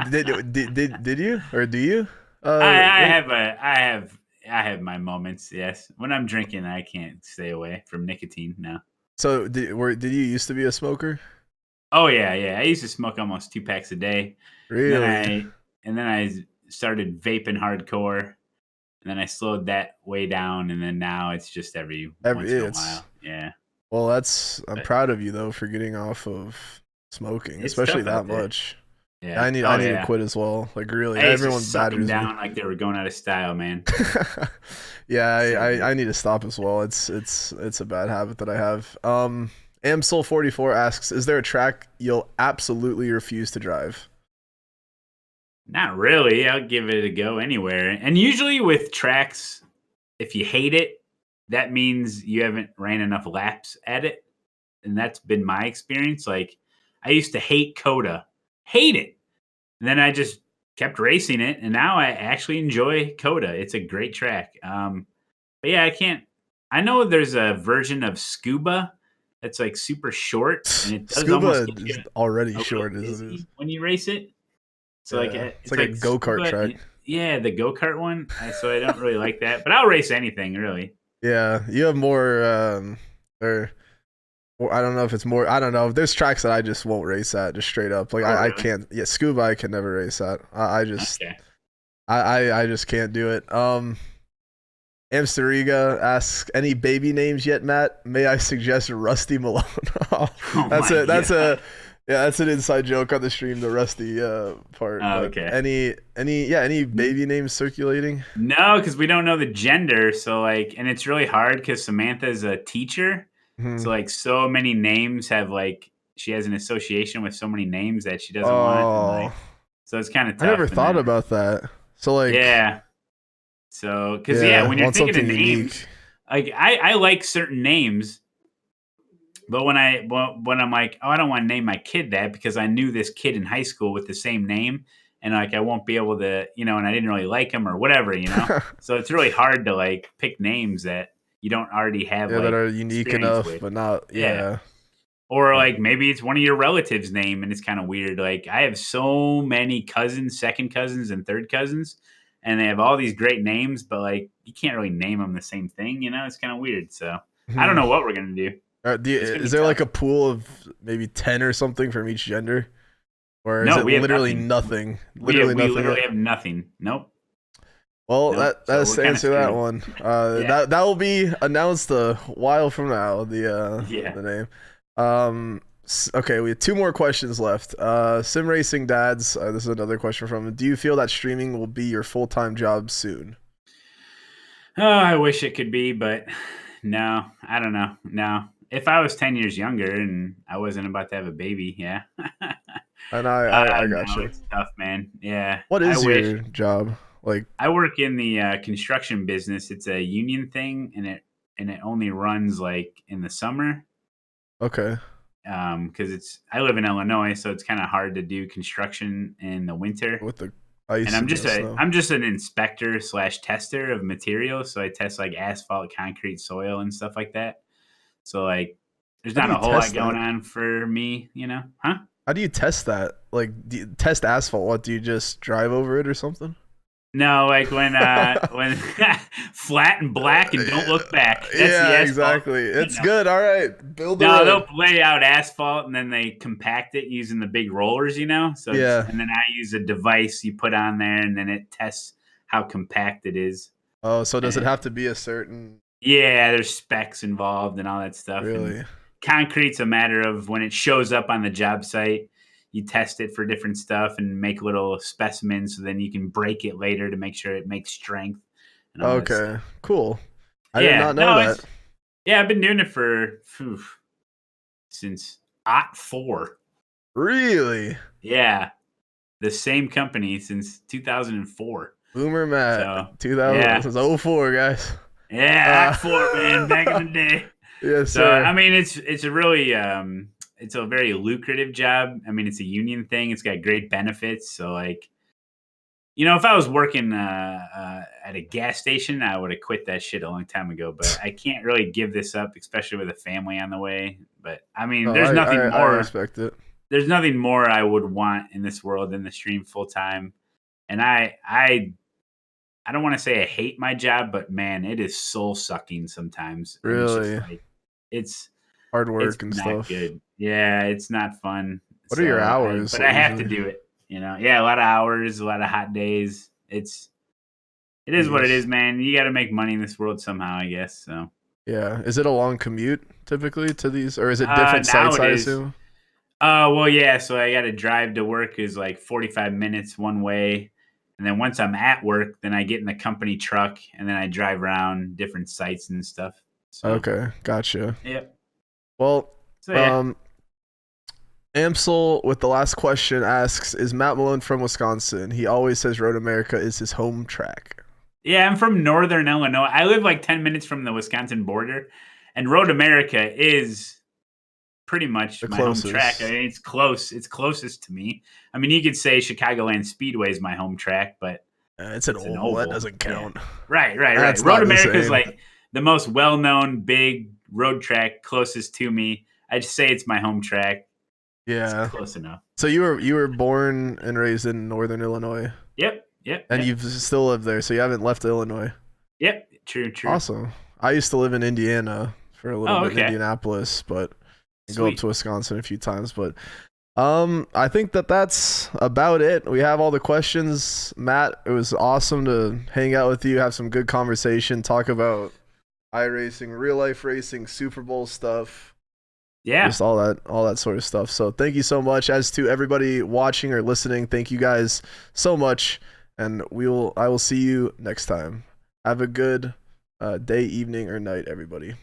Speaker 1: Did you or do you?
Speaker 2: I
Speaker 1: Vape?
Speaker 2: I have my moments. Yes, when I'm drinking, I can't stay away from nicotine. No.
Speaker 1: So did you used to be a smoker?
Speaker 2: Oh yeah, yeah. I used to smoke almost 2 packs a day, and then
Speaker 1: Really?
Speaker 2: I started vaping hardcore, and then I slowed that way down, and then now it's just every once in a
Speaker 1: It's
Speaker 2: while. Yeah,
Speaker 1: well, that's I'm
Speaker 2: but
Speaker 1: proud of you though for getting off of smoking,
Speaker 2: it's
Speaker 1: especially
Speaker 2: tough
Speaker 1: that
Speaker 2: out there.
Speaker 1: much. Yeah,
Speaker 2: Yeah.
Speaker 1: I
Speaker 2: Oh
Speaker 1: need to
Speaker 2: yeah.
Speaker 1: quit as well. Like really,
Speaker 2: I used to
Speaker 1: everyone
Speaker 2: suck them
Speaker 1: badgers me.
Speaker 2: down like they were going out of style, man.
Speaker 1: Yeah,
Speaker 2: So good.
Speaker 1: I need to stop as well. It's a bad habit that I have. Amsoul44 asks, is there a track you'll absolutely refuse to drive?
Speaker 2: Not really. I'll give it a go anywhere. And usually with tracks, if you hate it, that means you haven't ran enough laps at it. And that's been my experience. Like I used to hate Coda, hate it. And then I just kept racing it. And now I actually enjoy Coda. It's a great track. But yeah, I can't. I know there's a version of Scuba that's like super short and it does
Speaker 1: Scuba
Speaker 2: almost get
Speaker 1: is
Speaker 2: you
Speaker 1: already
Speaker 2: a little
Speaker 1: short as it is.
Speaker 2: dizzy when you race it. So like
Speaker 1: Yeah, it's
Speaker 2: it's
Speaker 1: like a
Speaker 2: like
Speaker 1: go-kart
Speaker 2: scuba.
Speaker 1: track.
Speaker 2: Yeah, the go kart one. So I don't really like that, but I'll race anything really.
Speaker 1: Yeah, you have more or I don't know if it's more. I don't know. There's tracks that I just won't race at, just straight up. Like
Speaker 2: Oh
Speaker 1: I
Speaker 2: really?
Speaker 1: can't. Yeah, scuba I can never race at. I just
Speaker 2: Okay.
Speaker 1: I just can't do it. Amsteriga asks, any baby names yet, Matt? May I suggest Rusty Malone? Oh,
Speaker 2: Oh
Speaker 1: that's
Speaker 2: my
Speaker 1: a that's a
Speaker 2: god.
Speaker 1: yeah, that's an inside joke on the stream, the Rusty part.
Speaker 2: Oh,
Speaker 1: But
Speaker 2: okay.
Speaker 1: any baby names circulating?
Speaker 2: No, because we don't know the gender. So like, and it's really hard because Samantha is a teacher.
Speaker 1: Hmm.
Speaker 2: So like, so many names have like she has an association with so many names that she doesn't want, and
Speaker 1: Oh,
Speaker 2: like, so it's kind of
Speaker 1: I never
Speaker 2: tough. And
Speaker 1: thought
Speaker 2: then
Speaker 1: about that. So like,
Speaker 2: yeah, so because yeah,
Speaker 1: yeah,
Speaker 2: when you're
Speaker 1: want
Speaker 2: thinking of
Speaker 1: something
Speaker 2: names,
Speaker 1: unique.
Speaker 2: like I like certain names, but when I'm like, oh, I don't want to name my kid that because I knew this kid in high school with the same name, and like I won't be able to, and I didn't really like him or whatever. So it's really hard to like pick names that you don't already have
Speaker 1: Yeah, that
Speaker 2: like
Speaker 1: are unique
Speaker 2: experience
Speaker 1: enough,
Speaker 2: with.
Speaker 1: but not.
Speaker 2: Yeah.
Speaker 1: Yeah.
Speaker 2: Or
Speaker 1: Uh,
Speaker 2: like maybe it's one of your relatives' name and it's kind of weird. Like I have so many cousins, second cousins, and third cousins, and they have all these great names, but like you can't really name them the same thing. It's kind of weird. So I don't
Speaker 1: hmm.
Speaker 2: know what we're gonna do. It's gonna
Speaker 1: Is
Speaker 2: be
Speaker 1: there like
Speaker 2: tough.
Speaker 1: a pool of maybe 10 or something from each gender, or is
Speaker 2: No,
Speaker 1: it
Speaker 2: we have
Speaker 1: literally
Speaker 2: nothing.
Speaker 1: nothing?
Speaker 2: We have,
Speaker 1: Literally
Speaker 2: we
Speaker 1: nothing
Speaker 2: literally
Speaker 1: yet.
Speaker 2: have nothing. Nope,
Speaker 1: Well,
Speaker 2: nope. So
Speaker 1: that's
Speaker 2: we're
Speaker 1: to
Speaker 2: kind of
Speaker 1: answer that
Speaker 2: screwed.
Speaker 1: one.
Speaker 2: Yeah,
Speaker 1: That will be announced a while from now.
Speaker 2: yeah.
Speaker 1: The name. Okay, we have two more questions left. Sim Racing Dads. This is another question from him. Do you feel that streaming will be your full time job soon?
Speaker 2: Oh, I wish it could be, but no, I don't know. No, if I was 10 years younger and I wasn't about to have a baby, yeah.
Speaker 1: And I got
Speaker 2: No,
Speaker 1: you.
Speaker 2: it's tough, man. Yeah,
Speaker 1: What
Speaker 2: I
Speaker 1: is
Speaker 2: wish.
Speaker 1: your job like?
Speaker 2: I work in the construction business. It's a union thing, and it only runs like in the summer.
Speaker 1: Okay,
Speaker 2: Because I live in Illinois, so it's kind of hard to do construction in the winter.
Speaker 1: with the
Speaker 2: And
Speaker 1: ice and the snow.
Speaker 2: I'm just an inspector slash tester of materials. So I test like asphalt, concrete, soil, and stuff like that. So like, there's
Speaker 1: How do
Speaker 2: not
Speaker 1: you
Speaker 2: a whole lot
Speaker 1: test
Speaker 2: going
Speaker 1: that?
Speaker 2: on for me. Huh?
Speaker 1: How do you test that? Like, do you test asphalt? What do you just drive over it or something?
Speaker 2: No, like when flat and black and don't look back. That's the
Speaker 1: Yeah,
Speaker 2: asphalt.
Speaker 1: exactly. It's
Speaker 2: No,
Speaker 1: good. All right, build the
Speaker 2: no, they'll
Speaker 1: road.
Speaker 2: lay out asphalt and then they compact it using the big rollers. So
Speaker 1: Yeah.
Speaker 2: and then I use a device you put on there and then it tests how compact it is.
Speaker 1: Oh, so does it
Speaker 2: And
Speaker 1: have to be a certain?
Speaker 2: yeah, there's specs involved and all that stuff. And
Speaker 1: Really?
Speaker 2: concrete's a matter of when it shows up on the job site, you test it for different stuff and make little specimens so then you can break it later to make sure it makes strength and all that
Speaker 1: Okay,
Speaker 2: stuff.
Speaker 1: cool. I did
Speaker 2: Yeah,
Speaker 1: not know
Speaker 2: no,
Speaker 1: that.
Speaker 2: it's yeah, I've been doing it for since '04.
Speaker 1: Really?
Speaker 2: Yeah, the same company since 2004.
Speaker 1: Boomer Matt,
Speaker 2: So
Speaker 1: 2000
Speaker 2: yeah,
Speaker 1: since '04, guys.
Speaker 2: yeah,
Speaker 1: Uh,
Speaker 2: Act Four, man, back in the day.
Speaker 1: yes,
Speaker 2: So I
Speaker 1: sir.
Speaker 2: mean, it's a really it's a very lucrative job. I mean, it's a union thing. It's got great benefits. So like, if I was working at a gas station, I would have quit that shit a long time ago. But I can't really give this up, especially with a family on the way. But I mean,
Speaker 1: Oh, I respect it.
Speaker 2: there's nothing more I would want in this world than the stream full time. And I don't want to say I hate my job, but man, it is soul sucking sometimes, and it's just
Speaker 1: Really
Speaker 2: like it's
Speaker 1: hard
Speaker 2: it's
Speaker 1: work and
Speaker 2: not
Speaker 1: stuff.
Speaker 2: good. Yeah, it's not fun.
Speaker 1: What are your
Speaker 2: So
Speaker 1: hours
Speaker 2: but I have to
Speaker 1: usually?
Speaker 2: do it. Yeah, a lot of hours, a lot of hot days. It is what it is,
Speaker 1: Jeez.
Speaker 2: man. You got to make money in this world somehow, I guess. So
Speaker 1: Yeah. Is it a long commute typically to these, or is it different
Speaker 2: now
Speaker 1: sites?
Speaker 2: it
Speaker 1: I
Speaker 2: is.
Speaker 1: assume.
Speaker 2: Well, yeah. So I got to drive to work is like 45 minutes one way. And then once I'm at work, then I get in the company truck and then I drive around different sites and stuff. So,
Speaker 1: Okay, gotcha.
Speaker 2: yep.
Speaker 1: Well,
Speaker 2: So, yeah.
Speaker 1: um, Amsel with the last question asks, "Is Matt Malone from Wisconsin? He always says Road America is his home track."
Speaker 2: Yeah, I'm from Northern Illinois. I live like 10 minutes from the Wisconsin border. And Road America is pretty much
Speaker 1: The
Speaker 2: my home track. I
Speaker 1: closest.
Speaker 2: mean, it's close. It's closest to me. I mean, you could say Chicagoland Speedway is my home track, but
Speaker 1: It's an
Speaker 2: it's an
Speaker 1: oval. That
Speaker 2: oval.
Speaker 1: doesn't
Speaker 2: Yeah.
Speaker 1: count.
Speaker 2: Right, right, right.
Speaker 1: That's
Speaker 2: Road
Speaker 1: not the
Speaker 2: America is
Speaker 1: same.
Speaker 2: like the most well-known big road track closest to me. I just say it's my home track. It's
Speaker 1: Yeah.
Speaker 2: close enough.
Speaker 1: So you were born and raised in Northern Illinois,
Speaker 2: Yep. Yep.
Speaker 1: and
Speaker 2: Yep.
Speaker 1: you still live there, so you haven't left Illinois.
Speaker 2: Yep. True. True.
Speaker 1: Awesome. I used to live in Indiana for a little
Speaker 2: Oh,
Speaker 1: bit in
Speaker 2: okay.
Speaker 1: Indianapolis, but I go up
Speaker 2: Sweet.
Speaker 1: to Wisconsin a few times. But I think that's about it. We have all the questions. Matt, it was awesome to hang out with you, have some good conversation, talk about iRacing, real life racing, Super Bowl stuff,
Speaker 2: Yeah.
Speaker 1: just all that sort of stuff. So thank you so much. As to everybody watching or listening, thank you guys so much, and I will see you next time. Have a good day, evening, or night, everybody.